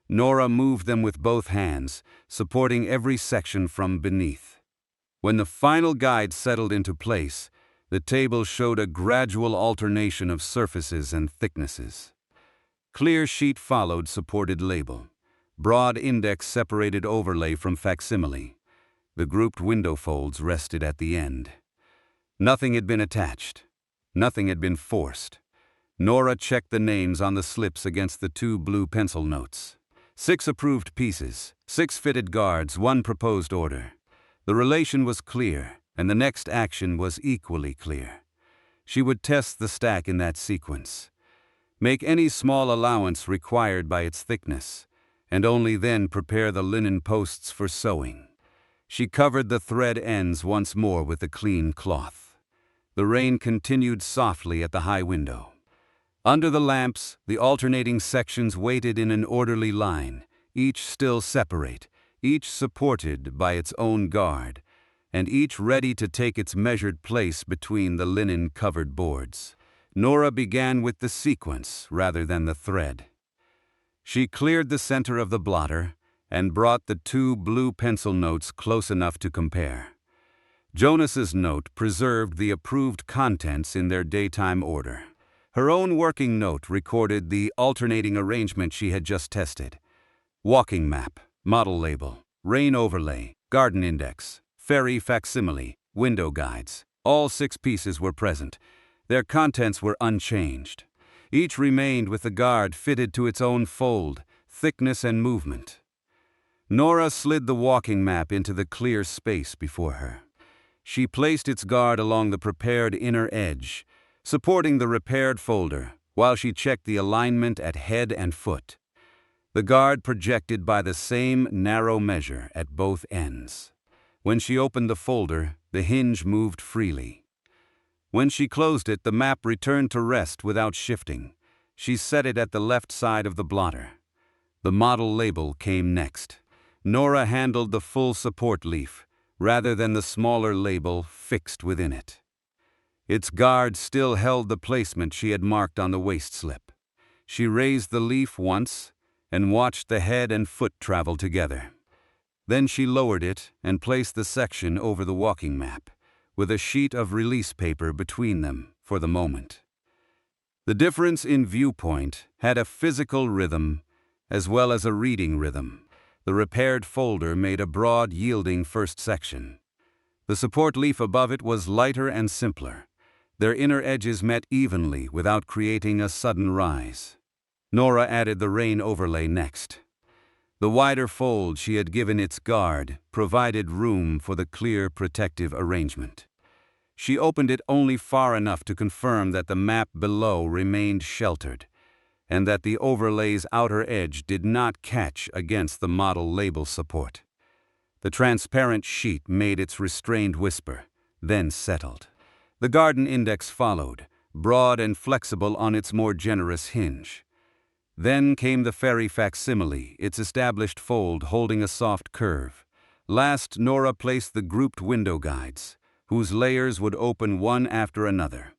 Nora moved them with both hands, supporting every section from beneath. When the final guide settled into place, the table showed a gradual alternation of surfaces and thicknesses. Clear sheet followed supported label. Broad index separated overlay from facsimile. The grouped window folds rested at the end. Nothing had been attached. Nothing had been forced. Nora checked the names on the slips against the 2 blue pencil notes. 6 approved pieces, 6 fitted guards, 1 proposed order. The relation was clear, and the next action was equally clear. She would test the stack in that sequence. Make any small allowance required by its thickness, and only then prepare the linen posts for sewing. She covered the thread ends once more with a clean cloth. The rain continued softly at the high window. Under the lamps, the alternating sections waited in an orderly line, each still separate, each supported by its own guard, and each ready to take its measured place between the linen-covered boards. Nora began with the sequence rather than the thread. She cleared the center of the blotter and brought the 2 blue pencil notes close enough to compare. Jonas's note preserved the approved contents in their daytime order. Her own working note recorded the alternating arrangement she had just tested. Walking map, model label, rain overlay, garden index, fairy facsimile, window guides. All 6 pieces were present. Their contents were unchanged. Each remained with the guard fitted to its own fold, thickness and movement. Nora slid the walking map into the clear space before her. She placed its guard along the prepared inner edge, supporting the repaired folder, while she checked the alignment at head and foot. The guard projected by the same narrow measure at both ends. When she opened the folder, the hinge moved freely. When she closed it, the map returned to rest without shifting. She set it at the left side of the blotter. The model label came next. Nora handled the full support leaf, rather than the smaller label fixed within it. Its guard still held the placement she had marked on the waist slip. She raised the leaf once and watched the head and foot travel together. Then she lowered it and placed the section over the walking map, with a sheet of release paper between them for the moment. The difference in viewpoint had a physical rhythm as well as a reading rhythm. The repaired folder made a broad, yielding first section. The support leaf above it was lighter and simpler. Their inner edges met evenly without creating a sudden rise. Nora added the rain overlay next. The wider fold she had given its guard provided room for the clear protective arrangement. She opened it only far enough to confirm that the map below remained sheltered, and that the overlay's outer edge did not catch against the model label support. The transparent sheet made its restrained whisper, then settled. The garden index followed, broad and flexible on its more generous hinge. Then came the fairy facsimile, its established fold holding a soft curve. Last, Nora placed the grouped window guides, whose layers would open one after another.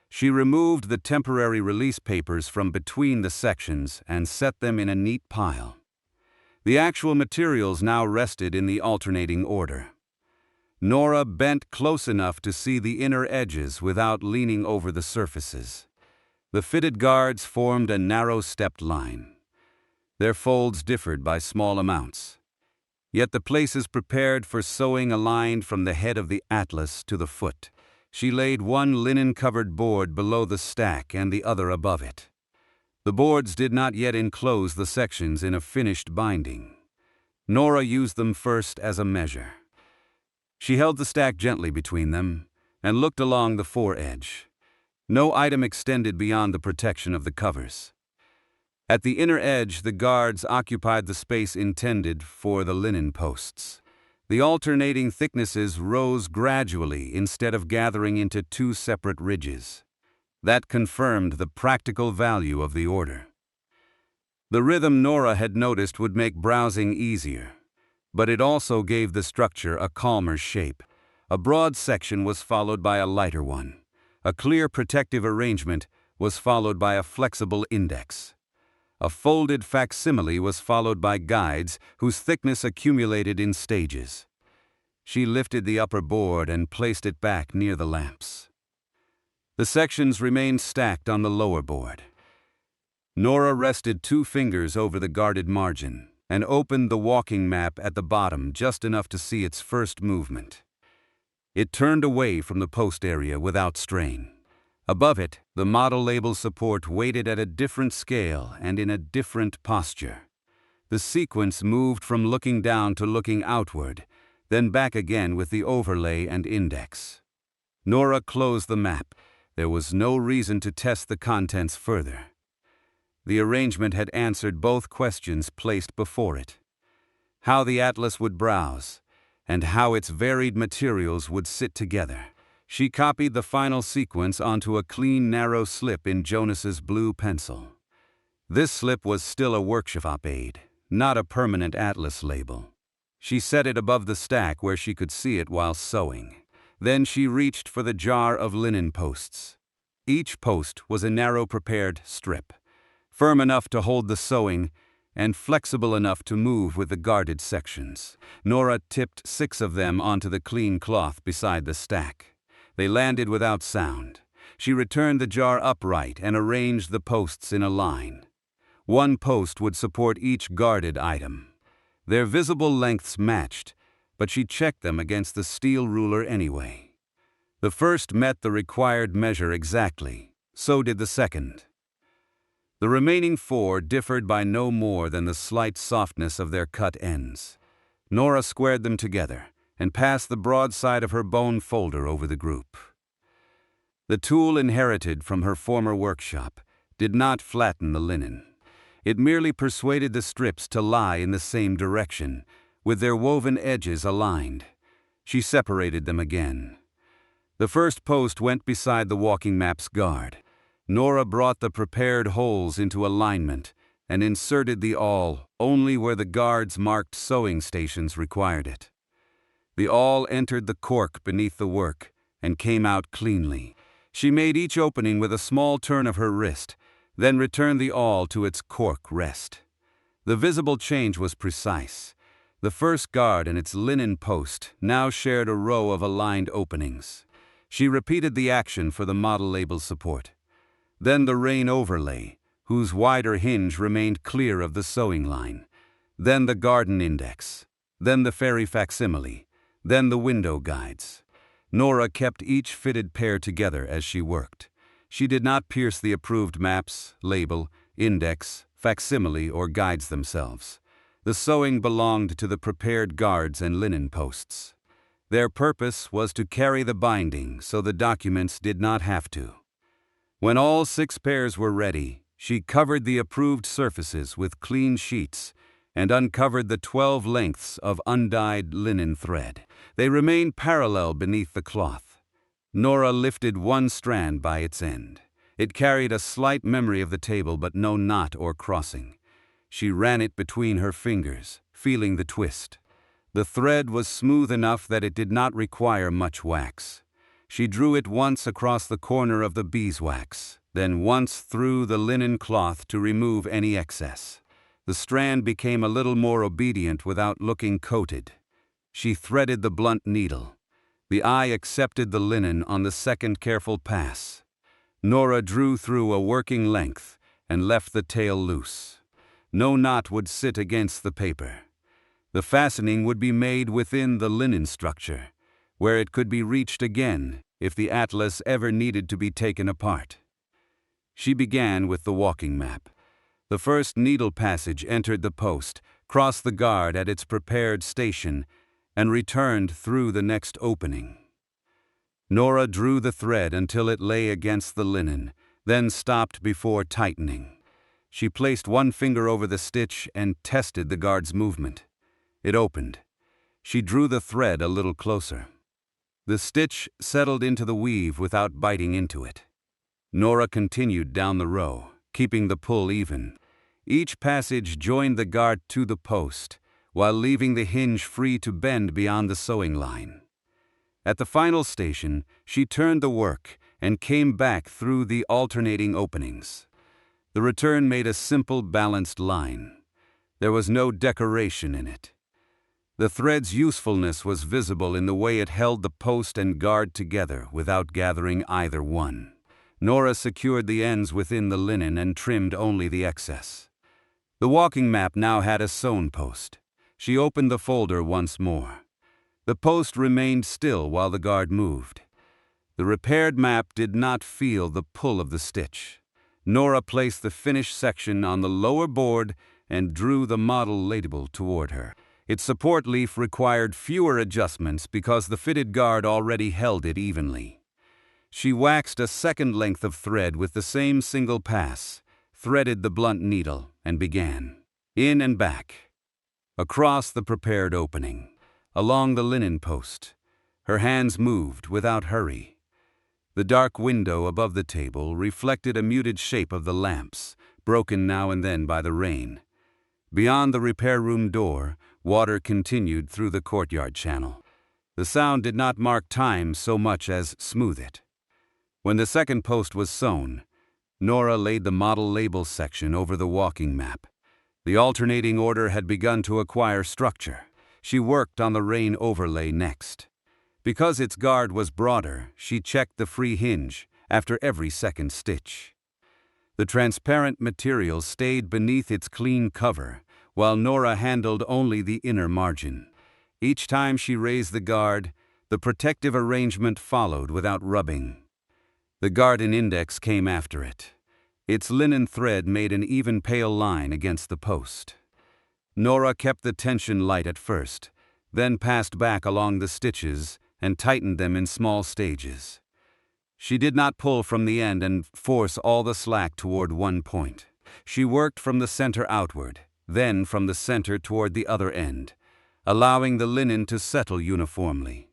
She removed the temporary release papers from between the sections and set them in a neat pile. The actual materials now rested in the alternating order. Nora bent close enough to see the inner edges without leaning over the surfaces. The fitted guards formed a narrow stepped line. Their folds differed by small amounts. Yet the places prepared for sewing aligned from the head of the atlas to the foot. She laid one linen-covered board below the stack and the other above it. The boards did not yet enclose the sections in a finished binding. Nora used them first as a measure. She held the stack gently between them and looked along the foredge. No item extended beyond the protection of the covers. At the inner edge, the guards occupied the space intended for the linen posts. The alternating thicknesses rose gradually instead of gathering into two separate ridges. That confirmed the practical value of the order. The rhythm Nora had noticed would make browsing easier, but it also gave the structure a calmer shape. A broad section was followed by a lighter one. A clear protective arrangement was followed by a flexible index. A folded facsimile was followed by guides whose thickness accumulated in stages. She lifted the upper board and placed it back near the lamps. The sections remained stacked on the lower board. Nora rested 2 fingers over the guarded margin and opened the walking map at the bottom just enough to see its first movement. It turned away from the post area without strain. Above it, the model label support waited at a different scale and in a different posture. The sequence moved from looking down to looking outward, then back again with the overlay and index. Nora closed the map. There was no reason to test the contents further. The arrangement had answered both questions placed before it: how the atlas would browse, and how its varied materials would sit together. She copied the final sequence onto a clean, narrow slip in Jonas's blue pencil. This slip was still a workshop aid, not a permanent atlas label. She set it above the stack where she could see it while sewing. Then she reached for the jar of linen posts. Each post was a narrow prepared strip, firm enough to hold the sewing and flexible enough to move with the guarded sections. Nora tipped 6 of them onto the clean cloth beside the stack. They landed without sound. She returned the jar upright and arranged the posts in a line. 1 post would support each guarded item. Their visible lengths matched, but she checked them against the steel ruler anyway. The first met the required measure exactly. So did the second. The remaining 4 differed by no more than the slight softness of their cut ends. Nora squared them together and passed the broad side of her bone folder over the group. The tool inherited from her former workshop did not flatten the linen. It merely persuaded the strips to lie in the same direction, with their woven edges aligned. She separated them again. The first post went beside the walking map's guard. Nora brought the prepared holes into alignment and inserted the awl only where the guards marked sewing stations required it. The awl entered the cork beneath the work and came out cleanly. She made each opening with a small turn of her wrist, then returned the awl to its cork rest. The visible change was precise. The first guard and its linen post now shared a row of aligned openings. She repeated the action for the model label support. Then the rain overlay, whose wider hinge remained clear of the sewing line. Then the garden index. Then the fairy facsimile. Then the window guides. Nora kept each fitted pair together as she worked. She did not pierce the approved maps, label, index, facsimile, or guides themselves. The sewing belonged to the prepared guards and linen posts. Their purpose was to carry the binding so the documents did not have to. When all 6 pairs were ready, she covered the approved surfaces with clean sheets and uncovered the 12 lengths of undyed linen thread. They remained parallel beneath the cloth. Nora lifted one strand by its end. It carried a slight memory of the table but no knot or crossing. She ran it between her fingers, feeling the twist. The thread was smooth enough that it did not require much wax. She drew it once across the corner of the beeswax, then once through the linen cloth to remove any excess. The strand became a little more obedient without looking coated. She threaded the blunt needle. The eye accepted the linen on the second careful pass. Nora drew through a working length and left the tail loose. No knot would sit against the paper. The fastening would be made within the linen structure, where it could be reached again if the atlas ever needed to be taken apart. She began with the walking map. The first needle passage entered the post, crossed the guard at its prepared station, and returned through the next opening. Nora drew the thread until it lay against the linen, then stopped before tightening. She placed one finger over the stitch and tested the guard's movement. It opened. She drew the thread a little closer. The stitch settled into the weave without biting into it. Nora continued down the row, keeping the pull even. Each passage joined the guard to the post, while leaving the hinge free to bend beyond the sewing line. At the final station, she turned the work and came back through the alternating openings. The return made a simple, balanced line. There was no decoration in it. The thread's usefulness was visible in the way it held the post and guard together without gathering either one. Nora secured the ends within the linen and trimmed only the excess. The walking map now had a sewn post. She opened the folder once more. The post remained still while the guard moved. The repaired map did not feel the pull of the stitch. Nora placed the finished section on the lower board and drew the model label toward her. Its support leaf required fewer adjustments because the fitted guard already held it evenly. She waxed a second length of thread with the same single pass, threaded the blunt needle, and began. In and back. Across the prepared opening. Along the linen post. Her hands moved without hurry. The dark window above the table reflected a muted shape of the lamps, broken now and then by the rain. Beyond the repair room door, water continued through the courtyard channel. The sound did not mark time so much as smooth it. When the second post was sewn, Nora laid the model label section over the walking map. The alternating order had begun to acquire structure. She worked on the rain overlay next. Because its guard was broader, she checked the free hinge after every second stitch. The transparent material stayed beneath its clean cover, while Nora handled only the inner margin. Each time she raised the guard, the protective arrangement followed without rubbing. The garden index came after it. Its linen thread made an even pale line against the post. Nora kept the tension light at first, then passed back along the stitches and tightened them in small stages. She did not pull from the end and force all the slack toward one point. She worked from the center outward, then from the center toward the other end, allowing the linen to settle uniformly.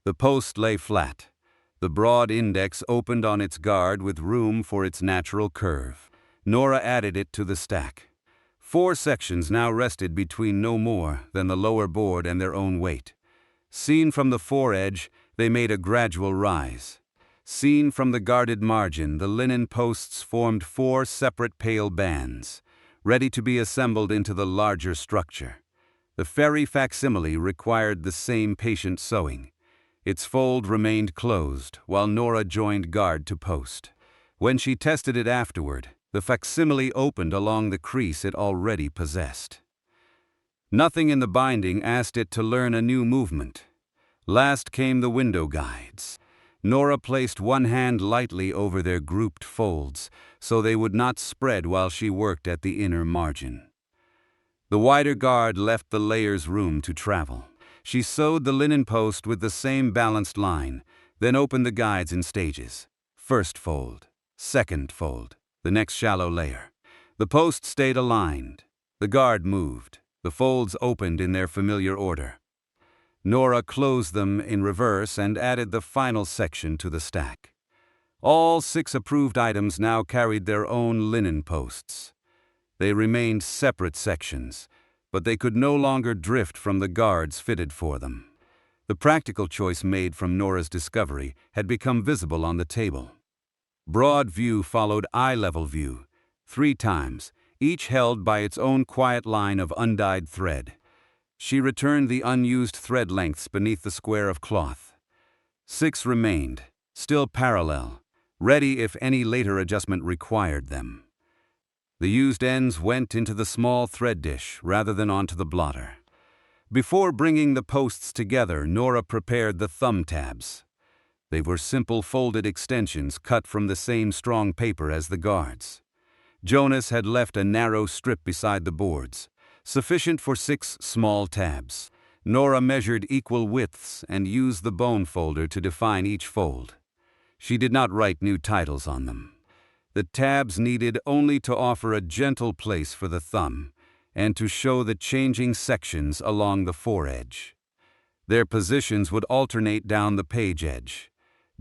The post lay flat. The broad index opened on its guard with room for its natural curve. Nora added it to the stack. 4 sections now rested between no more than the lower board and their own weight. Seen from the foredge, they made a gradual rise. Seen from the guarded margin, the linen posts formed 4 separate pale bands, ready to be assembled into the larger structure. The fairy facsimile required the same patient sewing. Its fold remained closed, while Nora joined guard to post. When she tested it afterward, the facsimile opened along the crease it already possessed. Nothing in the binding asked it to learn a new movement. Last came the window guides. Nora placed one hand lightly over their grouped folds, so they would not spread while she worked at the inner margin. The wider guard left the layers room to travel. She sewed the linen post with the same balanced line, then opened the guides in stages. First fold, second fold, the next shallow layer. The post stayed aligned. The guard moved. The folds opened in their familiar order. Nora closed them in reverse and added the final section to the stack. All 6 approved items now carried their own linen posts. They remained separate sections, but they could no longer drift from the guards fitted for them. The practical choice made from Nora's discovery had become visible on the table. Broad view followed eye-level view, 3 times, each held by its own quiet line of undyed thread. She returned the unused thread lengths beneath the square of cloth. 6 remained, still parallel, ready if any later adjustment required them. The used ends went into the small thread dish rather than onto the blotter. Before bringing the posts together, Nora prepared the thumb tabs. They were simple folded extensions cut from the same strong paper as the guards. Jonas had left a narrow strip beside the boards, sufficient for 6 small tabs. Nora measured equal widths and used the bone folder to define each fold. She did not write new titles on them. The tabs needed only to offer a gentle place for the thumb and to show the changing sections along the foredge. Their positions would alternate down the page edge.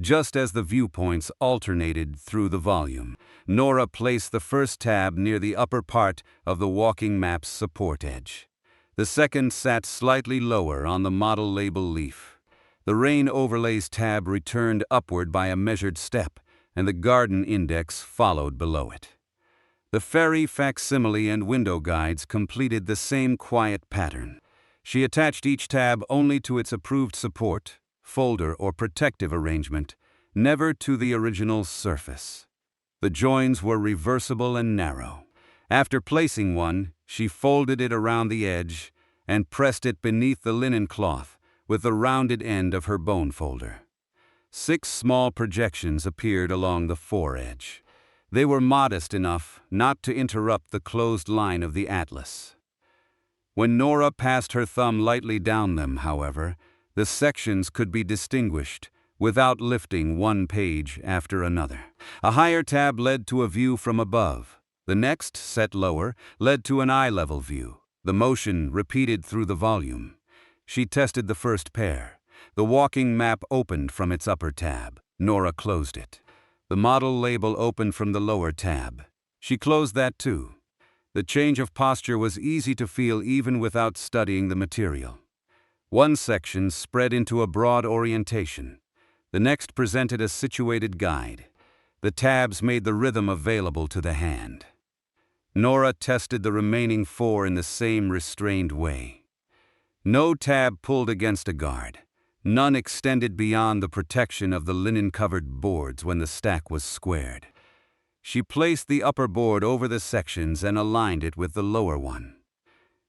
Just as the viewpoints alternated through the volume, Nora placed the first tab near the upper part of the walking map's support edge. The second sat slightly lower on the model label leaf. The rain overlays tab returned upward by a measured step, and the garden index followed below it. The fairy facsimile and window guides completed the same quiet pattern. She attached each tab only to its approved support, folder, or protective arrangement, never to the original surface. The joins were reversible and narrow. After placing one, she folded it around the edge and pressed it beneath the linen cloth with the rounded end of her bone folder. 6 small projections appeared along the foredge. They were modest enough not to interrupt the closed line of the atlas. When Nora passed her thumb lightly down them, however, the sections could be distinguished without lifting one page after another. A higher tab led to a view from above. The next, set lower, led to an eye-level view. The motion repeated through the volume. She tested the first pair. The walking map opened from its upper tab. Nora closed it. The model label opened from the lower tab. She closed that too. The change of posture was easy to feel even without studying the material. One section spread into a broad orientation. The next presented a situated guide. The tabs made the rhythm available to the hand. Nora tested the remaining 4 in the same restrained way. No tab pulled against a guard. None extended beyond the protection of the linen-covered boards when the stack was squared. She placed the upper board over the sections and aligned it with the lower one.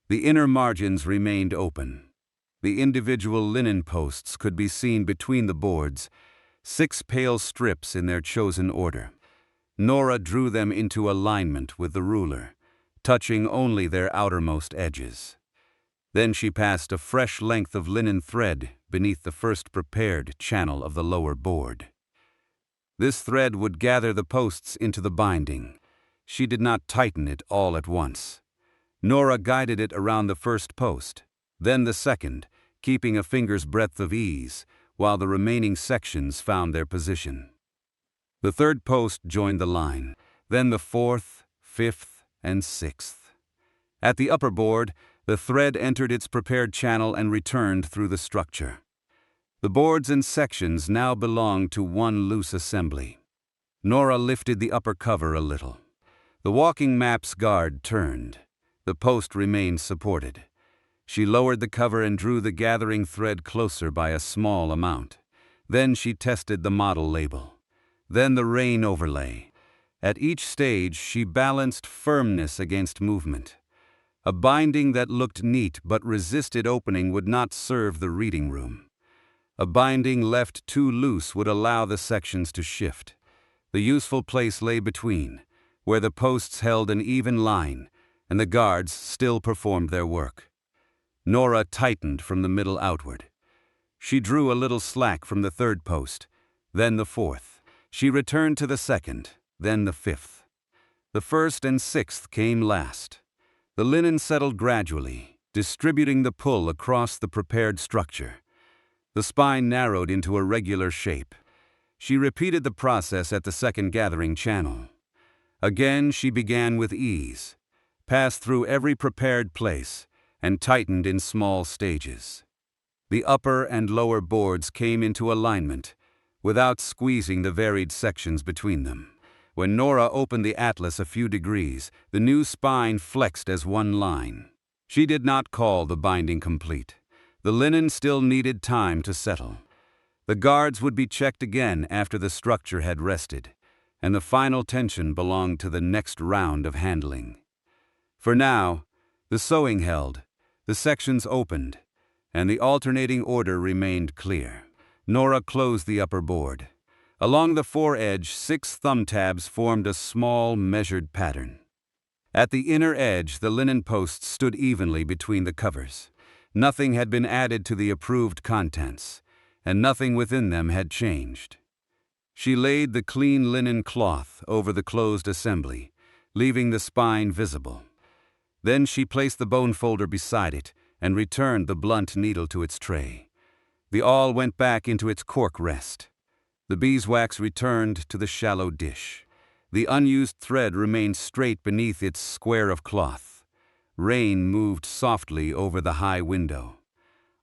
The inner margins remained open. The individual linen posts could be seen between the boards, 6 pale strips in their chosen order. Nora drew them into alignment with the ruler, touching only their outermost edges. Then she passed a fresh length of linen thread beneath the first prepared channel of the lower board. This thread would gather the posts into the binding. She did not tighten it all at once. Nora guided it around the first post, then the second, keeping a finger's breadth of ease, while the remaining sections found their position. The third post joined the line, then the 4th, 5th, and 6th. At the upper board, the thread entered its prepared channel and returned through the structure. The boards and sections now belonged to one loose assembly. Nora lifted the upper cover a little. The walking map's guard turned. The post remained supported. She lowered the cover and drew the gathering thread closer by a small amount. Then she tested the model label. Then the rain overlay. At each stage, she balanced firmness against movement. A binding that looked neat but resisted opening would not serve the reading room. A binding left too loose would allow the sections to shift. The useful place lay between, where the posts held an even line, and the guards still performed their work. Nora tightened from the middle outward. She drew a little slack from the 3rd post, then the 4th. She returned to the 2nd, then the 5th. The 1st and 6th came last. The linen settled gradually. distributing the pull across the prepared structure. The spine narrowed into a regular shape. She repeated the process at the second gathering channel. Again, she began with ease, passed through every prepared place, and tightened in small stages. The upper and lower boards came into alignment, without squeezing the varied sections between them. When Nora opened the atlas a few degrees, the new spine flexed as one line. She did not call the binding complete. The linen still needed time to settle. The guards would be checked again after the structure had rested, and the final tension belonged to the next round of handling. For now, the sewing held, the sections opened, and the alternating order remained clear. Nora closed the upper board. Along the foredge, 6 thumb tabs formed a small, measured pattern. At the inner edge, the linen posts stood evenly between the covers. Nothing had been added to the approved contents, and nothing within them had changed. She laid the clean linen cloth over the closed assembly, leaving the spine visible. Then she placed the bone folder beside it and returned the blunt needle to its tray. The awl went back into its cork rest. The beeswax returned to the shallow dish. The unused thread remained straight beneath its square of cloth. Rain moved softly over the high window.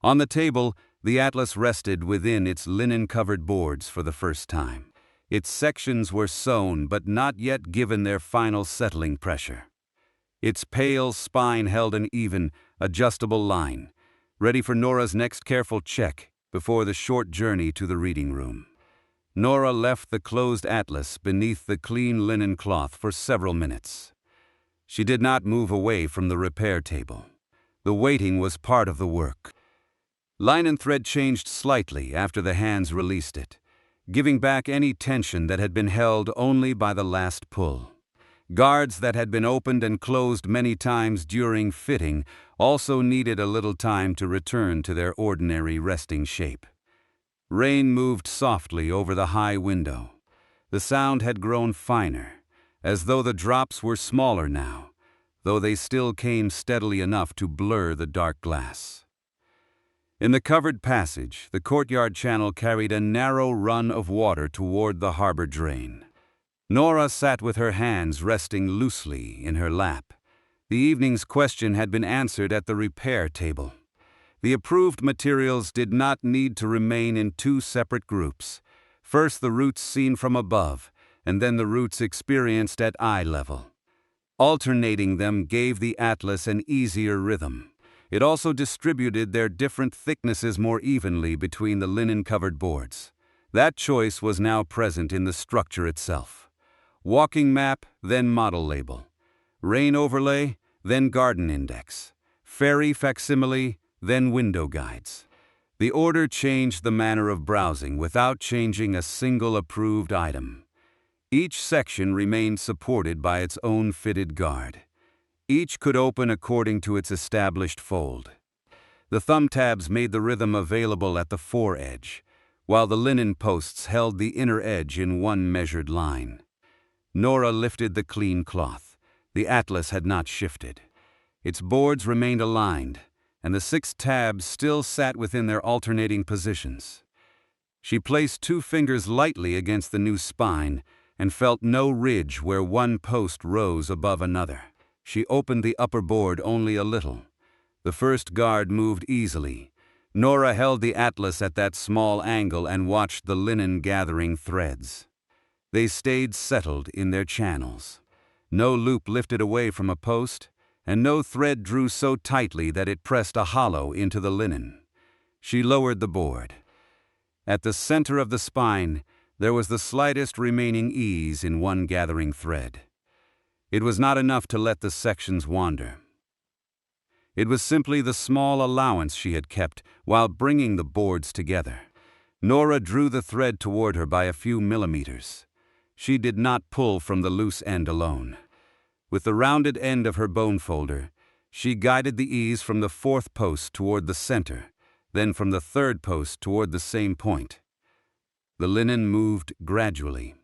On the table, the atlas rested within its linen-covered boards for the first time. Its sections were sewn but not yet given their final settling pressure. Its pale spine held an even, adjustable line, ready for Nora's next careful check before the short journey to the reading room. Nora left the closed atlas beneath the clean linen cloth for several minutes. She did not move away from the repair table. The waiting was part of the work. Linen thread changed slightly after the hands released it, giving back any tension that had been held only by the last pull. Guards that had been opened and closed many times during fitting also needed a little time to return to their ordinary resting shape. Rain moved softly over the high window. The sound had grown finer, as though the drops were smaller now, though they still came steadily enough to blur the dark glass. In the covered passage, the courtyard channel carried a narrow run of water toward the harbor drain. Nora sat with her hands resting loosely in her lap. The evening's question had been answered at the repair table. The approved materials did not need to remain in 2 separate groups. First the roots seen from above, and then the roots experienced at eye level. Alternating them gave the atlas an easier rhythm. It also distributed their different thicknesses more evenly between the linen-covered boards. That choice was now present in the structure itself. Walking map, then model label. Rain overlay, then garden index. Fairy facsimile, then window guides. The order changed the manner of browsing without changing a single approved item. Each section remained supported by its own fitted guard. Each could open according to its established fold. The thumb tabs made the rhythm available at the foredge, while the linen posts held the inner edge in one measured line. Nora lifted the clean cloth. The atlas had not shifted. Its boards remained aligned, and the 6 tabs still sat within their alternating positions. She placed 2 fingers lightly against the new spine and felt no ridge where one post rose above another. She opened the upper board only a little. The first guard moved easily. Nora held the atlas at that small angle and watched the linen gathering threads. They stayed settled in their channels. No loop lifted away from a post, and no thread drew so tightly that it pressed a hollow into the linen. She lowered the board. At the center of the spine, there was the slightest remaining ease in one gathering thread. It was not enough to let the sections wander. It was simply the small allowance she had kept while bringing the boards together. Nora drew the thread toward her by a few millimeters. She did not pull from the loose end alone. With the rounded end of her bone folder, she guided the ease from the 4th post toward the center, then from the 3rd post toward the same point. The linen moved gradually.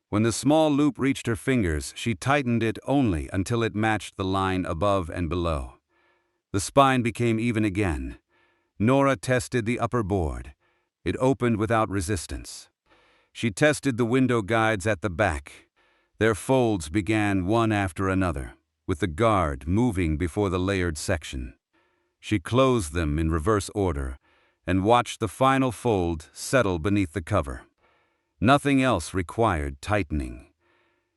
When the small loop reached her fingers, she tightened it only until it matched the line above and below. The spine became even again. Nora tested the upper board. It opened without resistance. She tested the window guides at the back. Their folds began one after another, with the guard moving before the layered section. She closed them in reverse order and watched the final fold settle beneath the cover. Nothing else required tightening.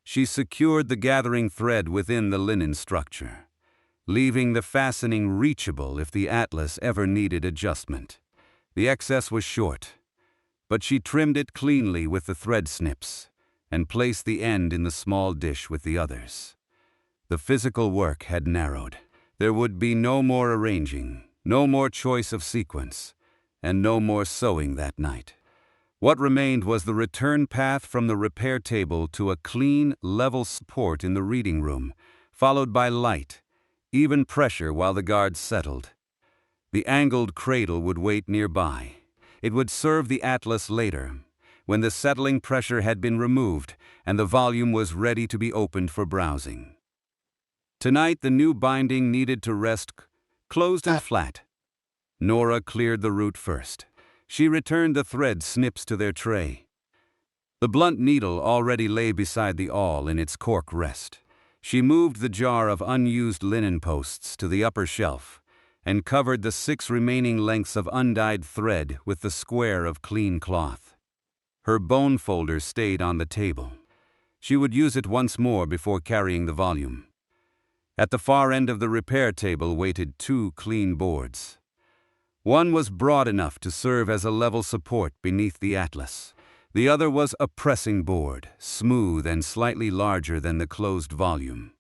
She secured the gathering thread within the linen structure, leaving the fastening reachable if the atlas ever needed adjustment. The excess was short, but she trimmed it cleanly with the thread snips and placed the end in the small dish with the others. The physical work had narrowed. There would be no more arranging, no more choice of sequence, and no more sewing that night. What remained was the return path from the repair table to a clean, level support in the reading room, followed by light, even pressure while the guards settled. The angled cradle would wait nearby. It would serve the atlas later, when the settling pressure had been removed and the volume was ready to be opened for browsing. Tonight, the new binding needed to rest closed and flat. Nora cleared the root first. She returned the thread snips to their tray. The blunt needle already lay beside the awl in its cork rest. She moved the jar of unused linen posts to the upper shelf and covered the 6 remaining lengths of undyed thread with the square of clean cloth. Her bone folder stayed on the table. She would use it once more before carrying the volume. At the far end of the repair table waited 2 clean boards. One was broad enough to serve as a level support beneath the atlas. The other was a pressing board, smooth and slightly larger than the closed volume.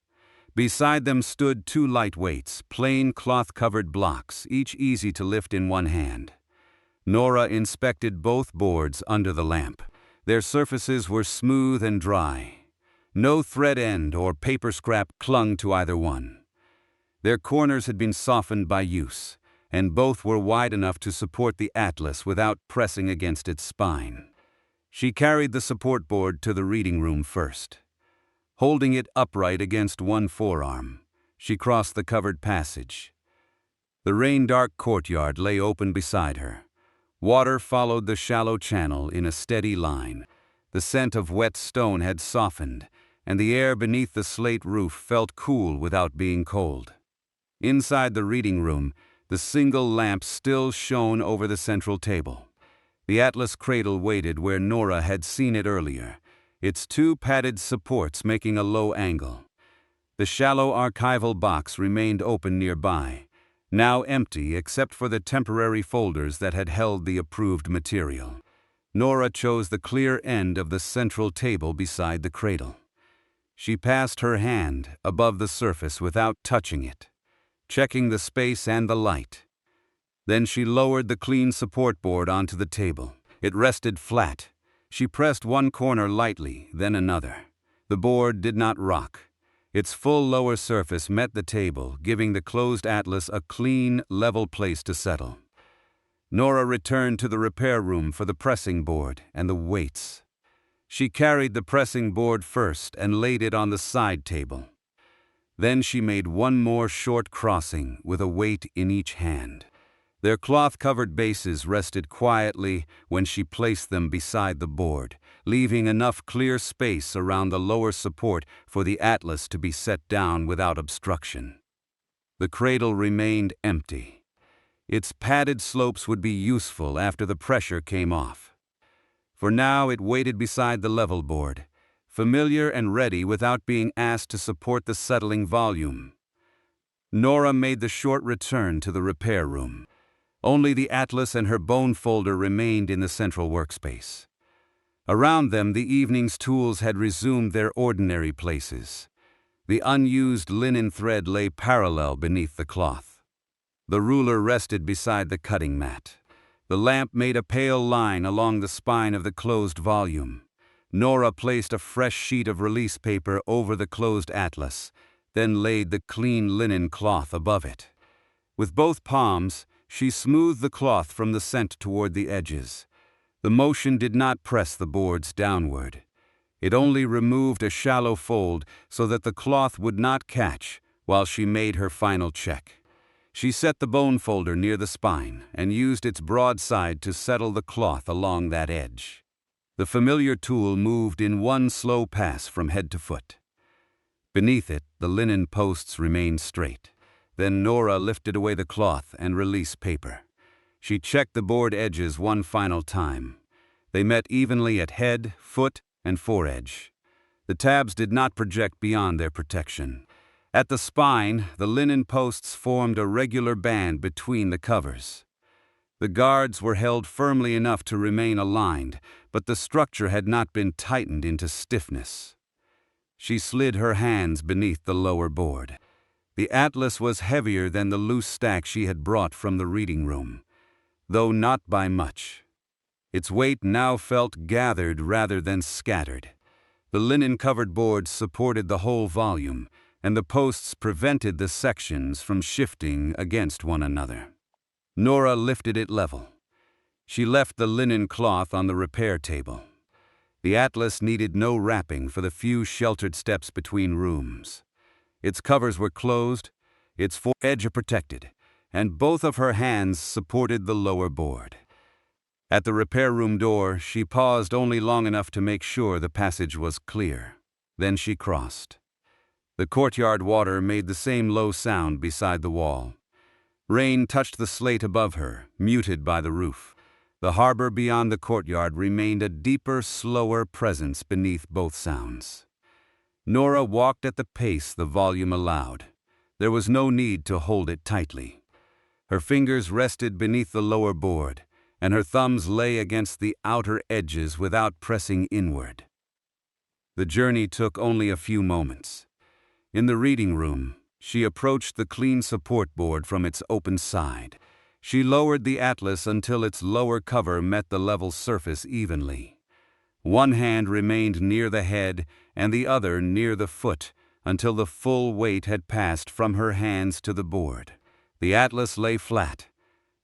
Beside them stood 2 light weights, plain cloth-covered blocks, each easy to lift in one hand. Nora inspected both boards under the lamp. Their surfaces were smooth and dry. No thread end or paper scrap clung to either one. Their corners had been softened by use, and both were wide enough to support the atlas without pressing against its spine. She carried the support board to the reading room first. Holding it upright against one forearm, she crossed the covered passage. The rain-dark courtyard lay open beside her. Water followed the shallow channel in a steady line. The scent of wet stone had softened, and the air beneath the slate roof felt cool without being cold. Inside the reading room, the single lamp still shone over the central table. The atlas cradle waited where Nora had seen it earlier, its 2 padded supports making a low angle. The shallow archival box remained open nearby, now empty except for the temporary folders that had held the approved material. Nora chose the clear end of the central table beside the cradle. She passed her hand above the surface without touching it, checking the space and the light. Then she lowered the clean support board onto the table. It rested flat. She pressed one corner lightly, then another. The board did not rock. Its full lower surface met the table, giving the closed atlas a clean, level place to settle. Nora returned to the repair room for the pressing board and the weights. She carried the pressing board first and laid it on the side table. Then she made one more short crossing with a weight in each hand. Their cloth-covered bases rested quietly when she placed them beside the board, leaving enough clear space around the lower support for the atlas to be set down without obstruction. The cradle remained empty. Its padded slopes would be useful after the pressure came off. For now it waited beside the level board, familiar and ready without being asked to support the settling volume. Nora made the short return to the repair room. Only the atlas and her bone folder remained in the central workspace. Around them, the evening's tools had resumed their ordinary places. The unused linen thread lay parallel beneath the cloth. The ruler rested beside the cutting mat. The lamp made a pale line along the spine of the closed volume. Nora placed a fresh sheet of release paper over the closed atlas, then laid the clean linen cloth above it. With both palms, she smoothed the cloth from the center toward the edges. The motion did not press the boards downward. It only removed a shallow fold so that the cloth would not catch while she made her final check. She set the bone folder near the spine and used its broad side to settle the cloth along that edge. The familiar tool moved in one slow pass from head to foot. Beneath it, the linen posts remained straight. Then Nora lifted away the cloth and released paper. She checked the board edges one final time. They met evenly at head, foot, and foredge. The tabs did not project beyond their protection. At the spine, the linen posts formed a regular band between the covers. The guards were held firmly enough to remain aligned, but the structure had not been tightened into stiffness. She slid her hands beneath the lower board. The atlas was heavier than the loose stack she had brought from the reading room, though not by much. Its weight now felt gathered rather than scattered. The linen-covered boards supported the whole volume, and the posts prevented the sections from shifting against one another. Nora lifted it level. She left the linen cloth on the repair table. The atlas needed no wrapping for the few sheltered steps between rooms. Its covers were closed, its foredge protected, and both of her hands supported the lower board. At the repair room door, she paused only long enough to make sure the passage was clear. Then she crossed. The courtyard water made the same low sound beside the wall. Rain touched the slate above her, muted by the roof. The harbor beyond the courtyard remained a deeper, slower presence beneath both sounds. Nora walked at the pace the volume allowed. There was no need to hold it tightly. Her fingers rested beneath the lower board, and her thumbs lay against the outer edges without pressing inward. The journey took only a few moments. In the reading room, she approached the clean support board from its open side. She lowered the atlas until its lower cover met the level surface evenly. One hand remained near the head and the other near the foot until the full weight had passed from her hands to the board. The atlas lay flat.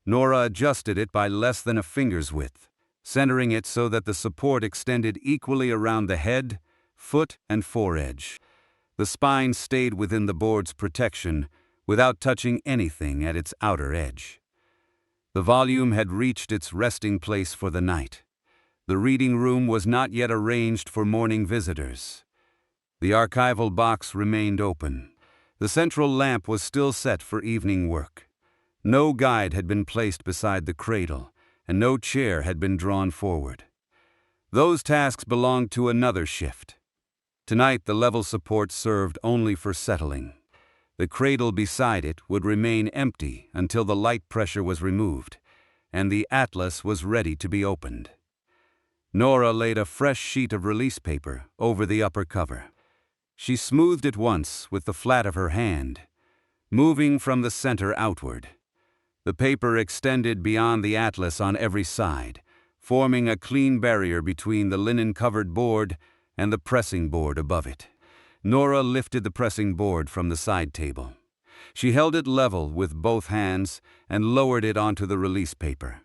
Nora adjusted it by less than a finger's width, centering it so that the support extended equally around the head, foot, and foredge. The spine stayed within the board's protection without touching anything at its outer edge. The volume had reached its resting place for the night. The reading room was not yet arranged for morning visitors. The archival box remained open. The central lamp was still set for evening work. No guide had been placed beside the cradle, and no chair had been drawn forward. Those tasks belonged to another shift. Tonight, the level support served only for settling. The cradle beside it would remain empty until the light pressure was removed, and the atlas was ready to be opened. Nora laid a fresh sheet of release paper over the upper cover. She smoothed it once with the flat of her hand, moving from the center outward. The paper extended beyond the atlas on every side, forming a clean barrier between the linen-covered board and the pressing board above it. Nora lifted the pressing board from the side table. She held it level with both hands and lowered it onto the release paper.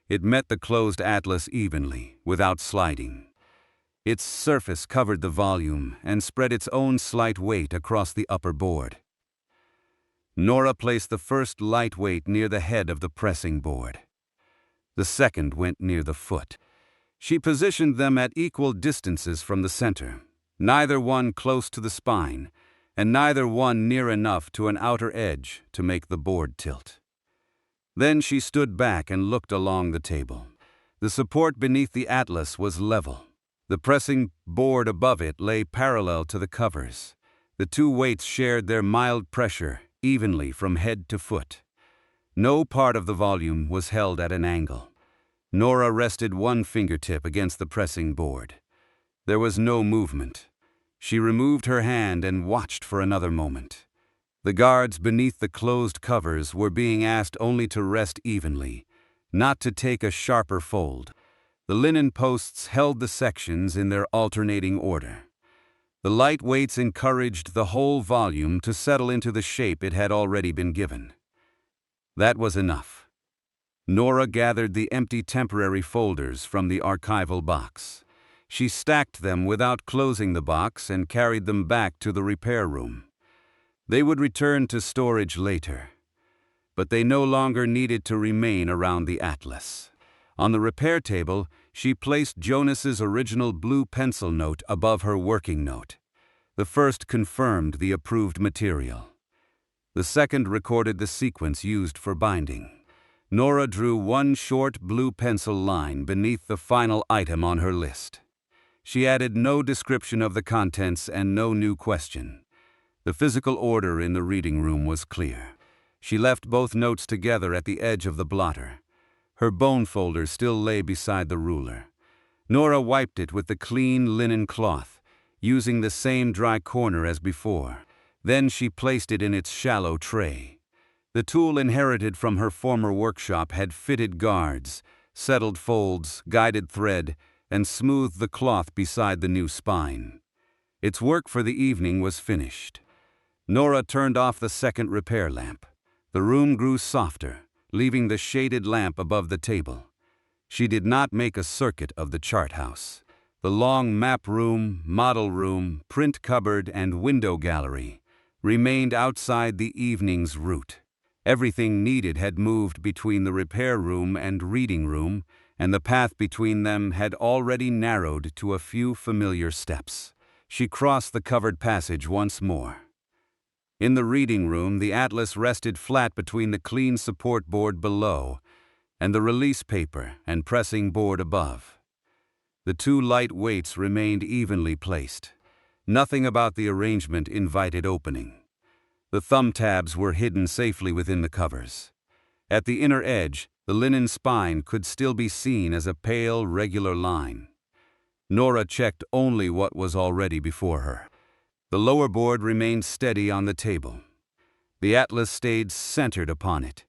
It met the closed atlas evenly, without sliding. Its surface covered the volume and spread its own slight weight across the upper board. Nora placed the first light weight near the head of the pressing board. The second went near the foot. She positioned them at equal distances from the center, neither one close to the spine, and neither one near enough to an outer edge to make the board tilt. Then she stood back and looked along the table. The support beneath the atlas was level. The pressing board above it lay parallel to the covers. The two weights shared their mild pressure evenly from head to foot. No part of the volume was held at an angle. Nora rested one fingertip against the pressing board. There was no movement. She removed her hand and watched for another moment. The guards beneath the closed covers were being asked only to rest evenly, not to take a sharper fold. The linen posts held the sections in their alternating order. The light weights encouraged the whole volume to settle into the shape it had already been given. That was enough. Nora gathered the empty temporary folders from the archival box. She stacked them without closing the box and carried them back to the repair room. They would return to storage later. but they no longer needed to remain around the atlas. On the repair table, she placed Jonas's original blue pencil note above her working note. The first confirmed the approved material. The second recorded the sequence used for binding. Nora drew one short blue pencil line beneath the final item on her list. She added no description of the contents and no new question. The physical order in the reading room was clear. She left both notes together at the edge of the blotter. Her bone folder still lay beside the ruler. Nora wiped it with the clean linen cloth, using the same dry corner as before. Then she placed it in its shallow tray. The tool inherited from her former workshop had fitted guards, settled folds, guided thread, and smoothed the cloth beside the new spine. Its work for the evening was finished. Nora turned off the second repair lamp. The room grew softer, leaving the shaded lamp above the table. She did not make a circuit of the chart house. The long map room, model room, print cupboard, and window gallery remained outside the evening's route. Everything needed had moved between the repair room and reading room, and the path between them had already narrowed to a few familiar steps. She crossed the covered passage once more. In the reading room, the atlas rested flat between the clean support board below and the release paper and pressing board above. The two light weights remained evenly placed. Nothing about the arrangement invited opening. The thumb tabs were hidden safely within the covers. At the inner edge, the linen spine could still be seen as a pale, regular line. Nora checked only what was already before her. The lower board remained steady on the table. The atlas stayed centered upon it.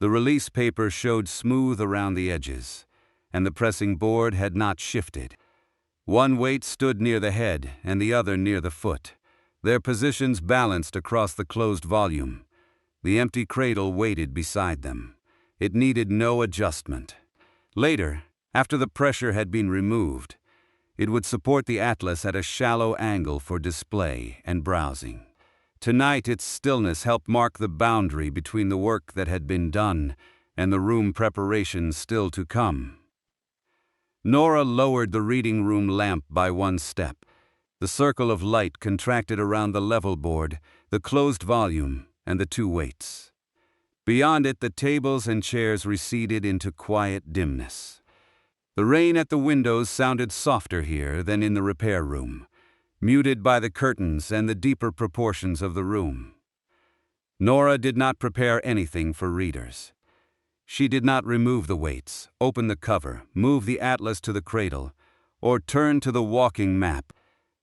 The release paper showed smooth around the edges, and the pressing board had not shifted. One weight stood near the head and the other near the foot, their positions balanced across the closed volume. The empty cradle waited beside them. It needed no adjustment. Later, after the pressure had been removed, it would support the atlas at a shallow angle for display and browsing. Tonight, its stillness helped mark the boundary between the work that had been done and the room preparations still to come. Nora lowered the reading room lamp by one step. The circle of light contracted around the level board, the closed volume, and the two weights. Beyond it, the tables and chairs receded into quiet dimness. The rain at the windows sounded softer here than in the repair room, muted by the curtains and the deeper proportions of the room. Nora did not prepare anything for readers. She did not remove the weights, open the cover, move the atlas to the cradle, or turn to the walking map.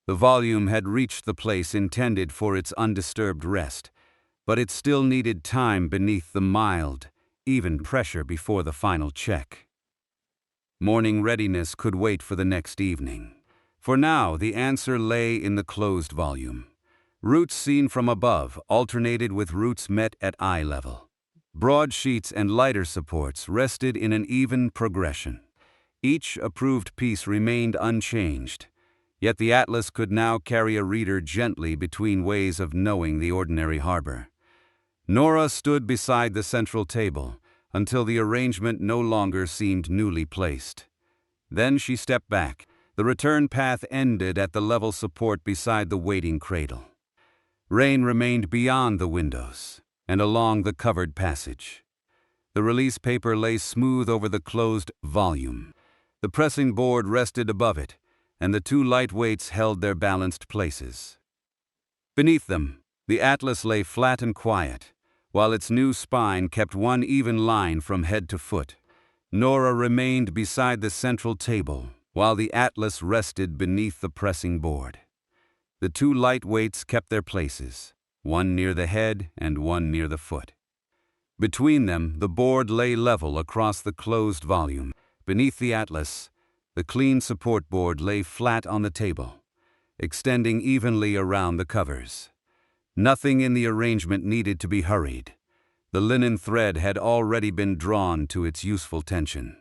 The volume had reached the place intended for its undisturbed rest, but it still needed time beneath the mild, even pressure before the final check. Morning readiness could wait for the next evening. For now, the answer lay in the closed volume. Roots seen from above alternated with roots met at eye level. Broad sheets and lighter supports rested in an even progression. Each approved piece remained unchanged, yet the atlas could now carry a reader gently between ways of knowing the ordinary harbor. Nora stood beside the central table until the arrangement no longer seemed newly placed. Then she stepped back. The return path ended at the level support beside the waiting cradle. Rain remained beyond the windows and along the covered passage. The release paper lay smooth over the closed volume. The pressing board rested above it, and the two light weights held their balanced places. Beneath them, the atlas lay flat and quiet, while its new spine kept one even line from head to foot. Nora remained beside the central table, while the atlas rested beneath the pressing board. The two light weights kept their places, one near the head and one near the foot. Between them, the board lay level across the closed volume. Beneath the atlas, the clean support board lay flat on the table, extending evenly around the covers. Nothing in the arrangement needed to be hurried. The linen thread had already been drawn to its useful tension.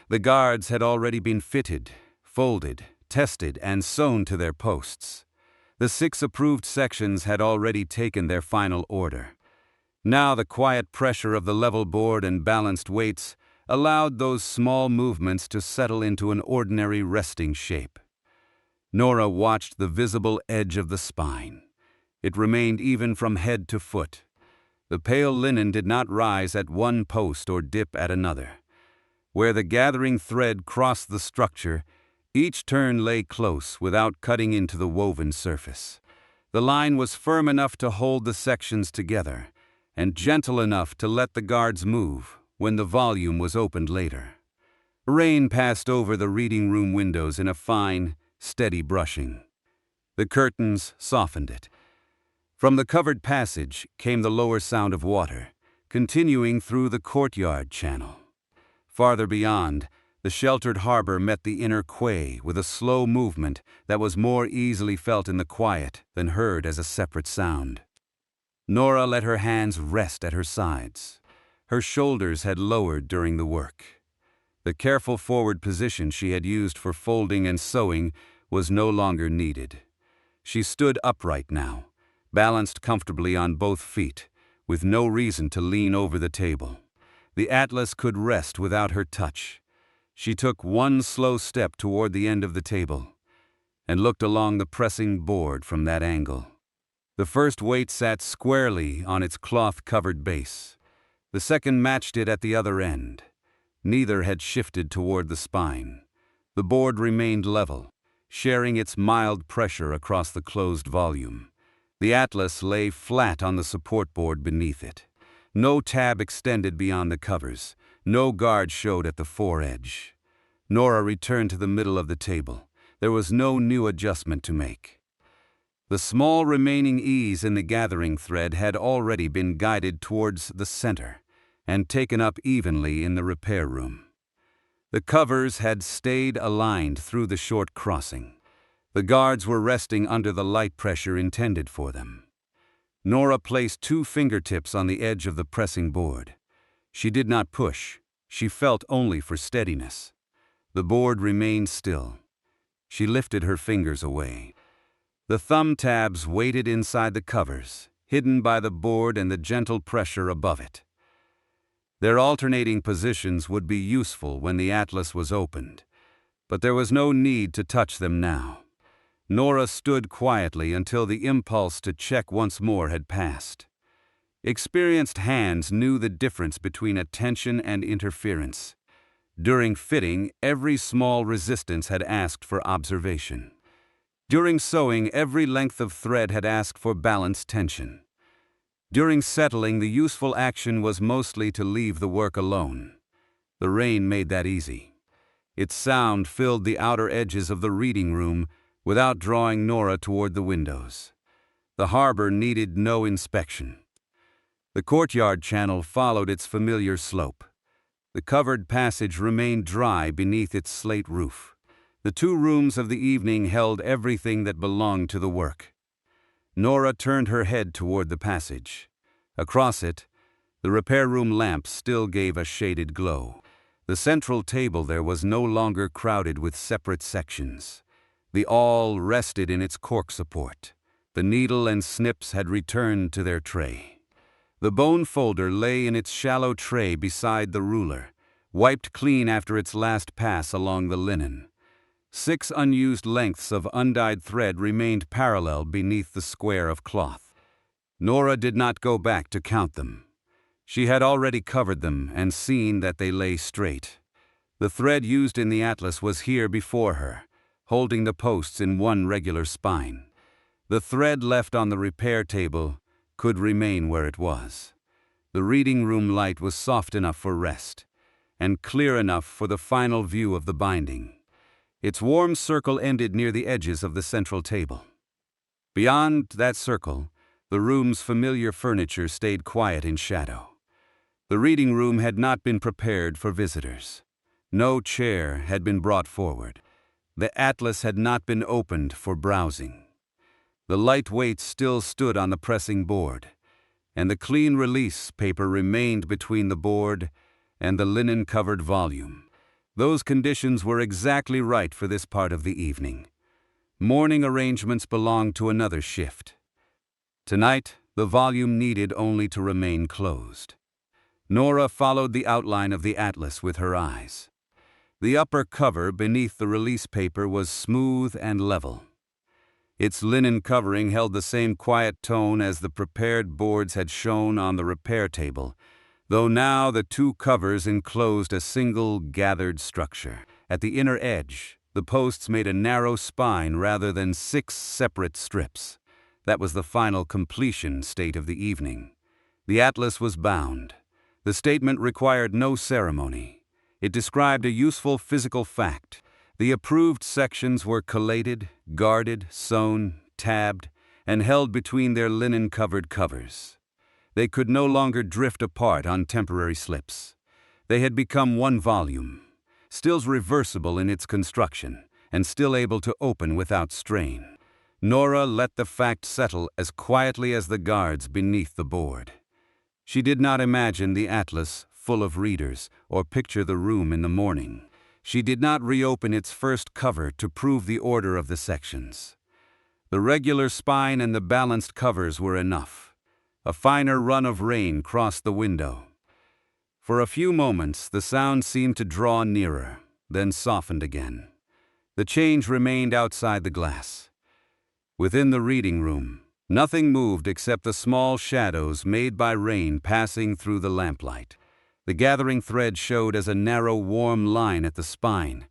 The guards had already been fitted, folded, tested, and sewn to their posts. The 6 approved sections had already taken their final order. Now the quiet pressure of the level board and balanced weights allowed those small movements to settle into an ordinary resting shape. Nora watched the visible edge of the spine. It remained even from head to foot. The pale linen did not rise at one post or dip at another. Where the gathering thread crossed the structure, each turn lay close without cutting into the woven surface. The line was firm enough to hold the sections together, and gentle enough to let the guards move when the volume was opened later. Rain passed over the reading room windows in a fine, steady brushing. The curtains softened it. From the covered passage came the lower sound of water, continuing through the courtyard channel. Farther beyond, the sheltered harbor met the inner quay with a slow movement that was more easily felt in the quiet than heard as a separate sound. Nora let her hands rest at her sides. Her shoulders had lowered during the work. The careful forward position she had used for folding and sewing was no longer needed. She stood upright now, balanced comfortably on both feet, with no reason to lean over the table. The atlas could rest without her touch. She took one slow step toward the end of the table and looked along the pressing board from that angle. The first weight sat squarely on its cloth-covered base. The second matched it at the other end. Neither had shifted toward the spine. The board remained level, sharing its mild pressure across the closed volume. The atlas lay flat on the support board beneath it. No tab extended beyond the covers. No guard showed at the foredge. Nora returned to the middle of the table. There was no new adjustment to make. The small remaining ease in the gathering thread had already been guided towards the center and taken up evenly in the repair room. The covers had stayed aligned through the short crossing. The guards were resting under the light pressure intended for them. Nora placed 2 fingertips on the edge of the pressing board. She did not push. She felt only for steadiness. The board remained still. She lifted her fingers away. The thumb tabs waited inside the covers, hidden by the board and the gentle pressure above it. Their alternating positions would be useful when the atlas was opened, but there was no need to touch them now. Nora stood quietly until the impulse to check once more had passed. Experienced hands knew the difference between attention and interference. During fitting, every small resistance had asked for observation. During sewing, every length of thread had asked for balanced tension. During settling, the useful action was mostly to leave the work alone. The rain made that easy. Its sound filled the outer edges of the reading room without drawing Nora toward the windows. The harbor needed no inspection. The courtyard channel followed its familiar slope. The covered passage remained dry beneath its slate roof. The 2 rooms of the evening held everything that belonged to the work. Nora turned her head toward the passage. Across it, the repair room lamp still gave a shaded glow. The central table there was no longer crowded with separate sections. The awl rested in its cork support. The needle and snips had returned to their tray. The bone folder lay in its shallow tray beside the ruler, wiped clean after its last pass along the linen. 6 unused lengths of undyed thread remained parallel beneath the square of cloth. Nora did not go back to count them. She had already covered them and seen that they lay straight. The thread used in the atlas was here before her, holding the posts in one regular spine. The thread left on the repair table could remain where it was. The reading room light was soft enough for rest, and clear enough for the final view of the binding. Its warm circle ended near the edges of the central table. Beyond that circle, the room's familiar furniture stayed quiet in shadow. The reading room had not been prepared for visitors. No chair had been brought forward. The atlas had not been opened for browsing. The light weights still stood on the pressing board, and the clean release paper remained between the board and the linen-covered volume. Those conditions were exactly right for this part of the evening. Morning arrangements belonged to another shift. Tonight, The volume needed only to remain closed. Nora followed the outline of the atlas with her eyes. The upper cover beneath the release paper was smooth and level. Its linen covering held the same quiet tone as the prepared boards had shown on the repair table, though now the two covers enclosed a single gathered structure. At the inner edge, the posts made a narrow spine rather than 6 separate strips. That was the final completion state of the evening. The atlas was bound. The statement required no ceremony. It described a useful physical fact. The approved sections were collated, guarded, sewn, tabbed, and held between their linen-covered covers. They could no longer drift apart on temporary slips. They had become one volume, still reversible in its construction, and still able to open without strain. Nora let the fact settle as quietly as the guards beneath the board. She did not imagine the atlas full of readers or picture the room in the morning. She did not reopen its first cover to prove the order of the sections. The regular spine and the balanced covers were enough. A finer run of rain crossed the window. For a few moments, the sound seemed to draw nearer, then softened again. The change remained outside the glass. Within the reading room, nothing moved except the small shadows made by rain passing through the lamplight. The gathering thread showed as a narrow, warm line at the spine.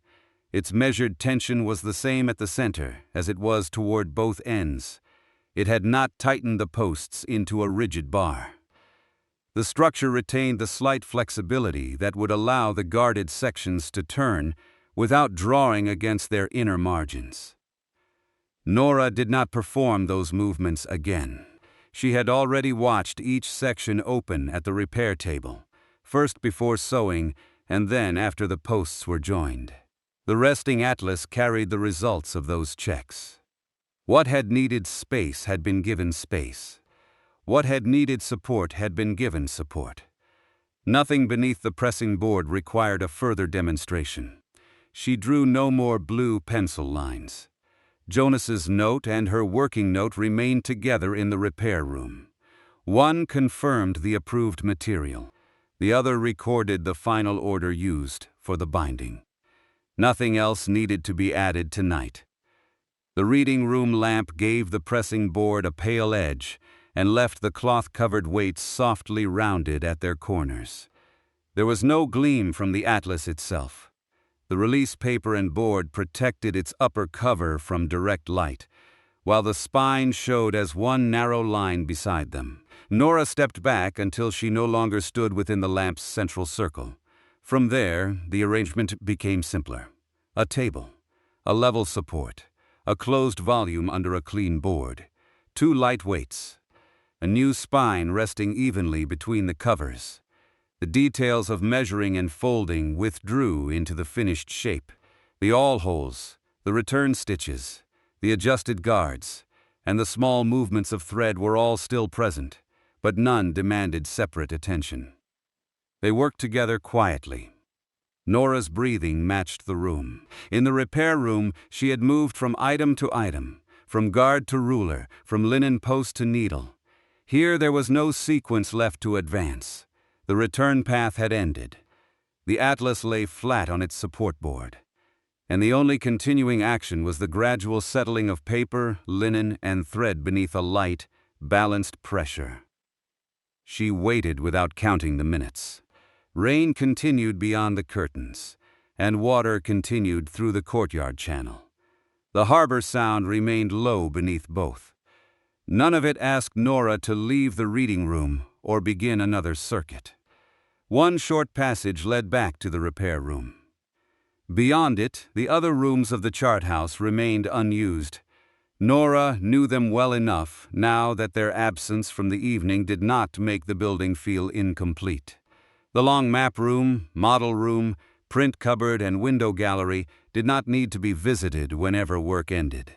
Its measured tension was the same at the center as it was toward both ends. It had not tightened the posts into a rigid bar. The structure retained the slight flexibility that would allow the guarded sections to turn without drawing against their inner margins. Nora did not perform those movements again. She had already watched each section open at the repair table, first before sewing and then after the posts were joined. The resting atlas carried the results of those checks. What had needed space had been given space. What had needed support had been given support. Nothing beneath the pressing board required a further demonstration. She drew no more blue pencil lines. Jonas's note and her working note remained together in the repair room. One confirmed the approved material. The other recorded the final order used for the binding. Nothing else needed to be added tonight. The reading room lamp gave the pressing board a pale edge and left the cloth-covered weights softly rounded at their corners. There was no gleam from the atlas itself. The release paper and board protected its upper cover from direct light, while the spine showed as one narrow line beside them. Nora stepped back until she no longer stood within the lamp's central circle. From there, the arrangement became simpler. A table, a level support, a closed volume under a clean board, 2 light weights, a new spine resting evenly between the covers. The details of measuring and folding withdrew into the finished shape. The awl holes, the return stitches, the adjusted guards, and the small movements of thread were all still present, but none demanded separate attention. They worked together quietly. Nora's breathing matched the room. In the repair room, she had moved from item to item, from guard to ruler, from linen post to needle. Here there was no sequence left to advance. The return path had ended. The atlas lay flat on its support board, and the only continuing action was the gradual settling of paper, linen, and thread beneath a light, balanced pressure. She waited without counting the minutes. Rain continued beyond the curtains, and water continued through the courtyard channel. The harbor sound remained low beneath both. None of it asked Nora to leave the reading room or begin another circuit. One short passage led back to the repair room. Beyond it, the other rooms of the chart house remained unused. Nora knew them well enough now that their absence from the evening did not make the building feel incomplete. The long map room, model room, print cupboard, and window gallery did not need to be visited whenever work ended.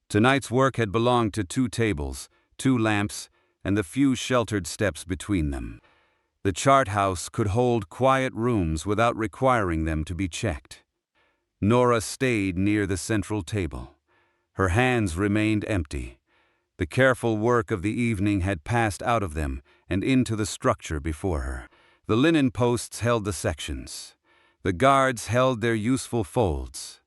Tonight's work had belonged to 2 tables, 2 lamps, and the few sheltered steps between them. The chart house could hold quiet rooms without requiring them to be checked. Nora stayed near the central table. Her hands remained empty. The careful work of the evening had passed out of them and into the structure before her. The linen posts held the sections. The guards held their useful folds.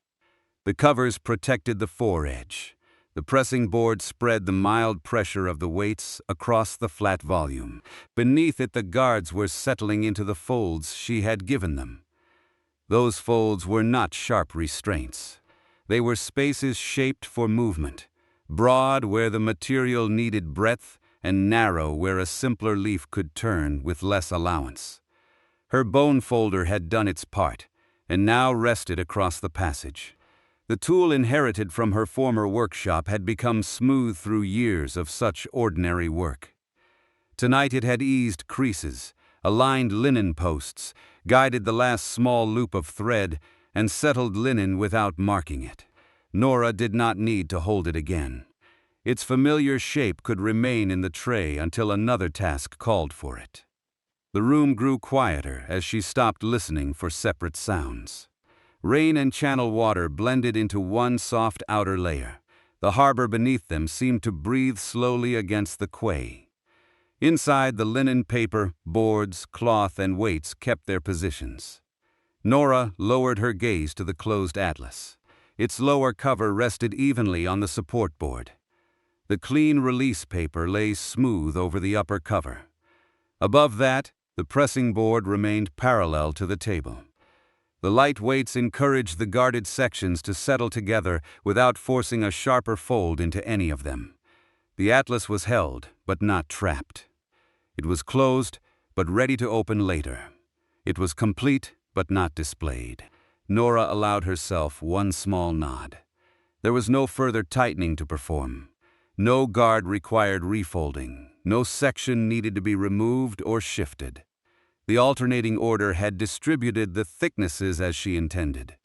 The covers protected the foredge. The pressing board spread the mild pressure of the weights across the flat volume. Beneath it, the guards were settling into the folds she had given them. Those folds were not sharp restraints. They were spaces shaped for movement, broad where the material needed breadth and narrow where a simpler leaf could turn with less allowance. Her bone folder had done its part, and now rested across the passage. The tool inherited from her former workshop had become smooth through years of such ordinary work. Tonight it had eased creases, aligned linen posts, guided the last small loop of thread, and settled linen without marking it. Nora did not need to hold it again. Its familiar shape could remain in the tray until another task called for it. The room grew quieter as she stopped listening for separate sounds. Rain and channel water blended into one soft outer layer. The harbor beneath them seemed to breathe slowly against the quay. Inside, the linen paper, boards, cloth, and weights kept their positions. Nora lowered her gaze to the closed atlas. Its lower cover rested evenly on the support board. The clean release paper lay smooth over the upper cover. Above that, the pressing board remained parallel to the table. The light weights encouraged the guarded sections to settle together without forcing a sharper fold into any of them. The atlas was held, but not trapped. It was closed, but ready to open later. It was complete, but not displayed. Nora allowed herself one small nod. There was no further tightening to perform. No guard required refolding. No section needed to be removed or shifted. The alternating order had distributed the thicknesses as she intended.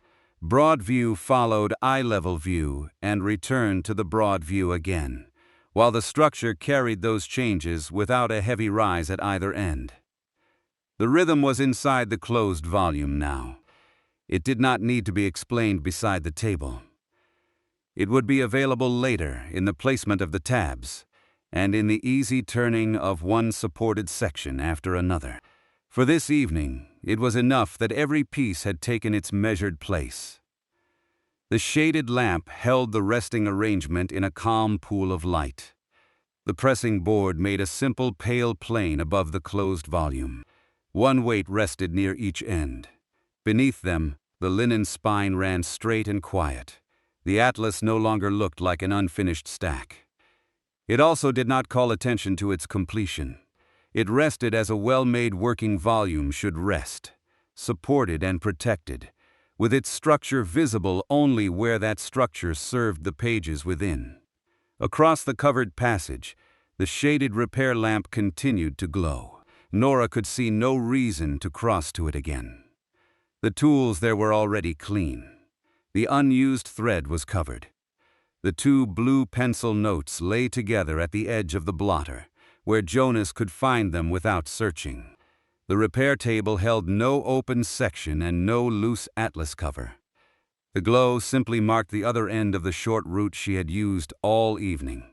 Broad view followed eye-level view and returned to the broad view again, while the structure carried those changes without a heavy rise at either end. The rhythm was inside the closed volume now. It did not need to be explained beside the table. It would be available later in the placement of the tabs and in the easy turning of one supported section after another. For this evening, it was enough that every piece had taken its measured place. The shaded lamp held the resting arrangement in a calm pool of light. The pressing board made a simple pale plane above the closed volume. One weight rested near each end. Beneath them, the linen spine ran straight and quiet. The atlas no longer looked like an unfinished stack. It also did not call attention to its completion. It rested as a well-made working volume should rest, supported and protected, with its structure visible only where that structure served the pages within. Across the covered passage, the shaded repair lamp continued to glow. Nora could see no reason to cross to it again. The tools there were already clean. The unused thread was covered. The two blue pencil notes lay together at the edge of the blotter, where Jonas could find them without searching. The repair table held no open section and no loose atlas cover. The glow simply marked the other end of the short route she had used all evening.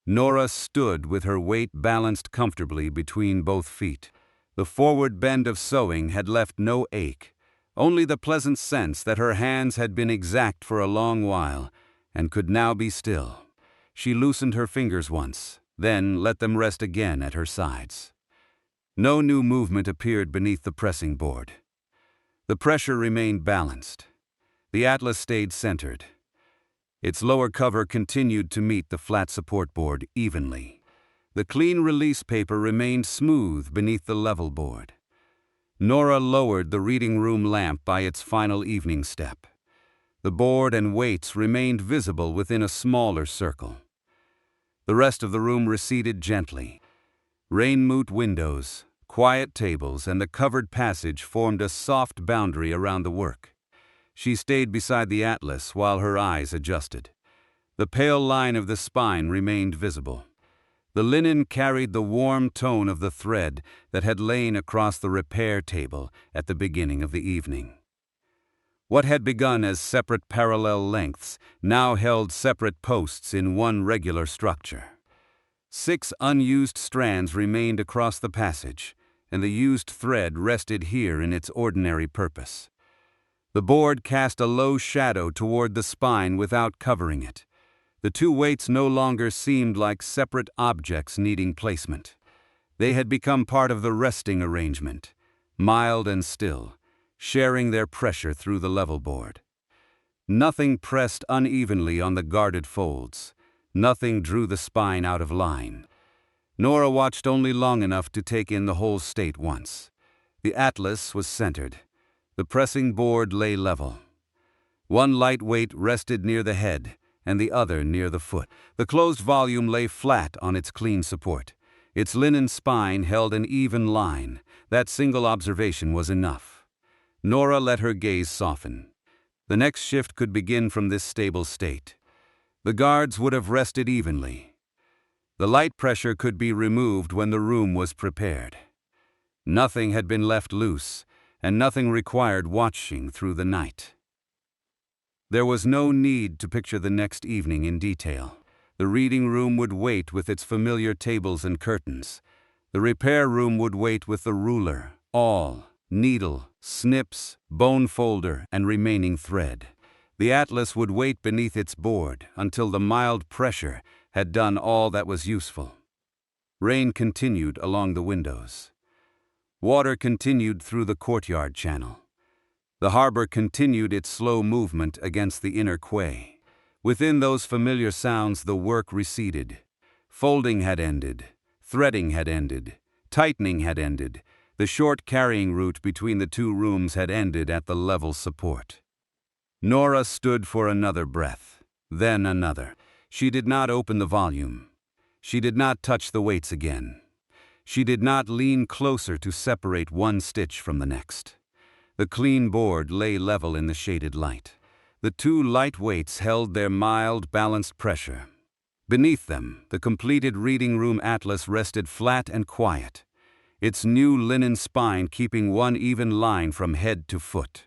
Nora stood with her weight balanced comfortably between both feet. The forward bend of sewing had left no ache, only the pleasant sense that her hands had been exact for a long while and could now be still. She loosened her fingers once, then let them rest again at her sides. No new movement appeared beneath the pressing board. The pressure remained balanced. The atlas stayed centered. Its lower cover continued to meet the flat support board evenly. The clean release paper remained smooth beneath the level board. Nora lowered the reading room lamp by its final evening step. The board and weights remained visible within a smaller circle. The rest of the room receded gently. Rain-moot windows, quiet tables, and the covered passage formed a soft boundary around the work. She stayed beside the atlas while her eyes adjusted. The pale line of the spine remained visible. The linen carried the warm tone of the thread that had lain across the repair table at the beginning of the evening. What had begun as separate parallel lengths now held separate posts in one regular structure. 6 unused strands remained across the passage, and the used thread rested here in its ordinary purpose. The board cast a low shadow toward the spine without covering it. The 2 weights no longer seemed like separate objects needing placement. They had become part of the resting arrangement, mild and still, sharing their pressure through the level board. Nothing pressed unevenly on the guarded folds. Nothing drew the spine out of line. Nora watched only long enough to take in the whole state once. The atlas was centered. The pressing board lay level. One light weight rested near the head, and the other near the foot. The closed volume lay flat on its clean support. Its linen spine held an even line. That single observation was enough. Nora let her gaze soften. The next shift could begin from this stable state. The guards would have rested evenly. The light pressure could be removed when the room was prepared. Nothing had been left loose, and nothing required watching through the night. There was no need to picture the next evening in detail. The reading room would wait with its familiar tables and curtains. The repair room would wait with the ruler, awl, needle, snips, bone folder, and remaining thread. The atlas would wait beneath its board until the mild pressure had done all that was useful. Rain continued along the windows. Water continued through the courtyard channel. The harbor continued its slow movement against the inner quay. Within those familiar sounds, the work receded. Folding had ended. Threading had ended. Tightening had ended. The short carrying route between the 2 rooms had ended at the level support. Nora stood for another breath, then another. She did not open the volume. She did not touch the weights again. She did not lean closer to separate one stitch from the next. The clean board lay level in the shaded light. The 2 light weights held their mild, balanced pressure. Beneath them, the completed reading room atlas rested flat and quiet, its new linen spine keeping one even line from head to foot.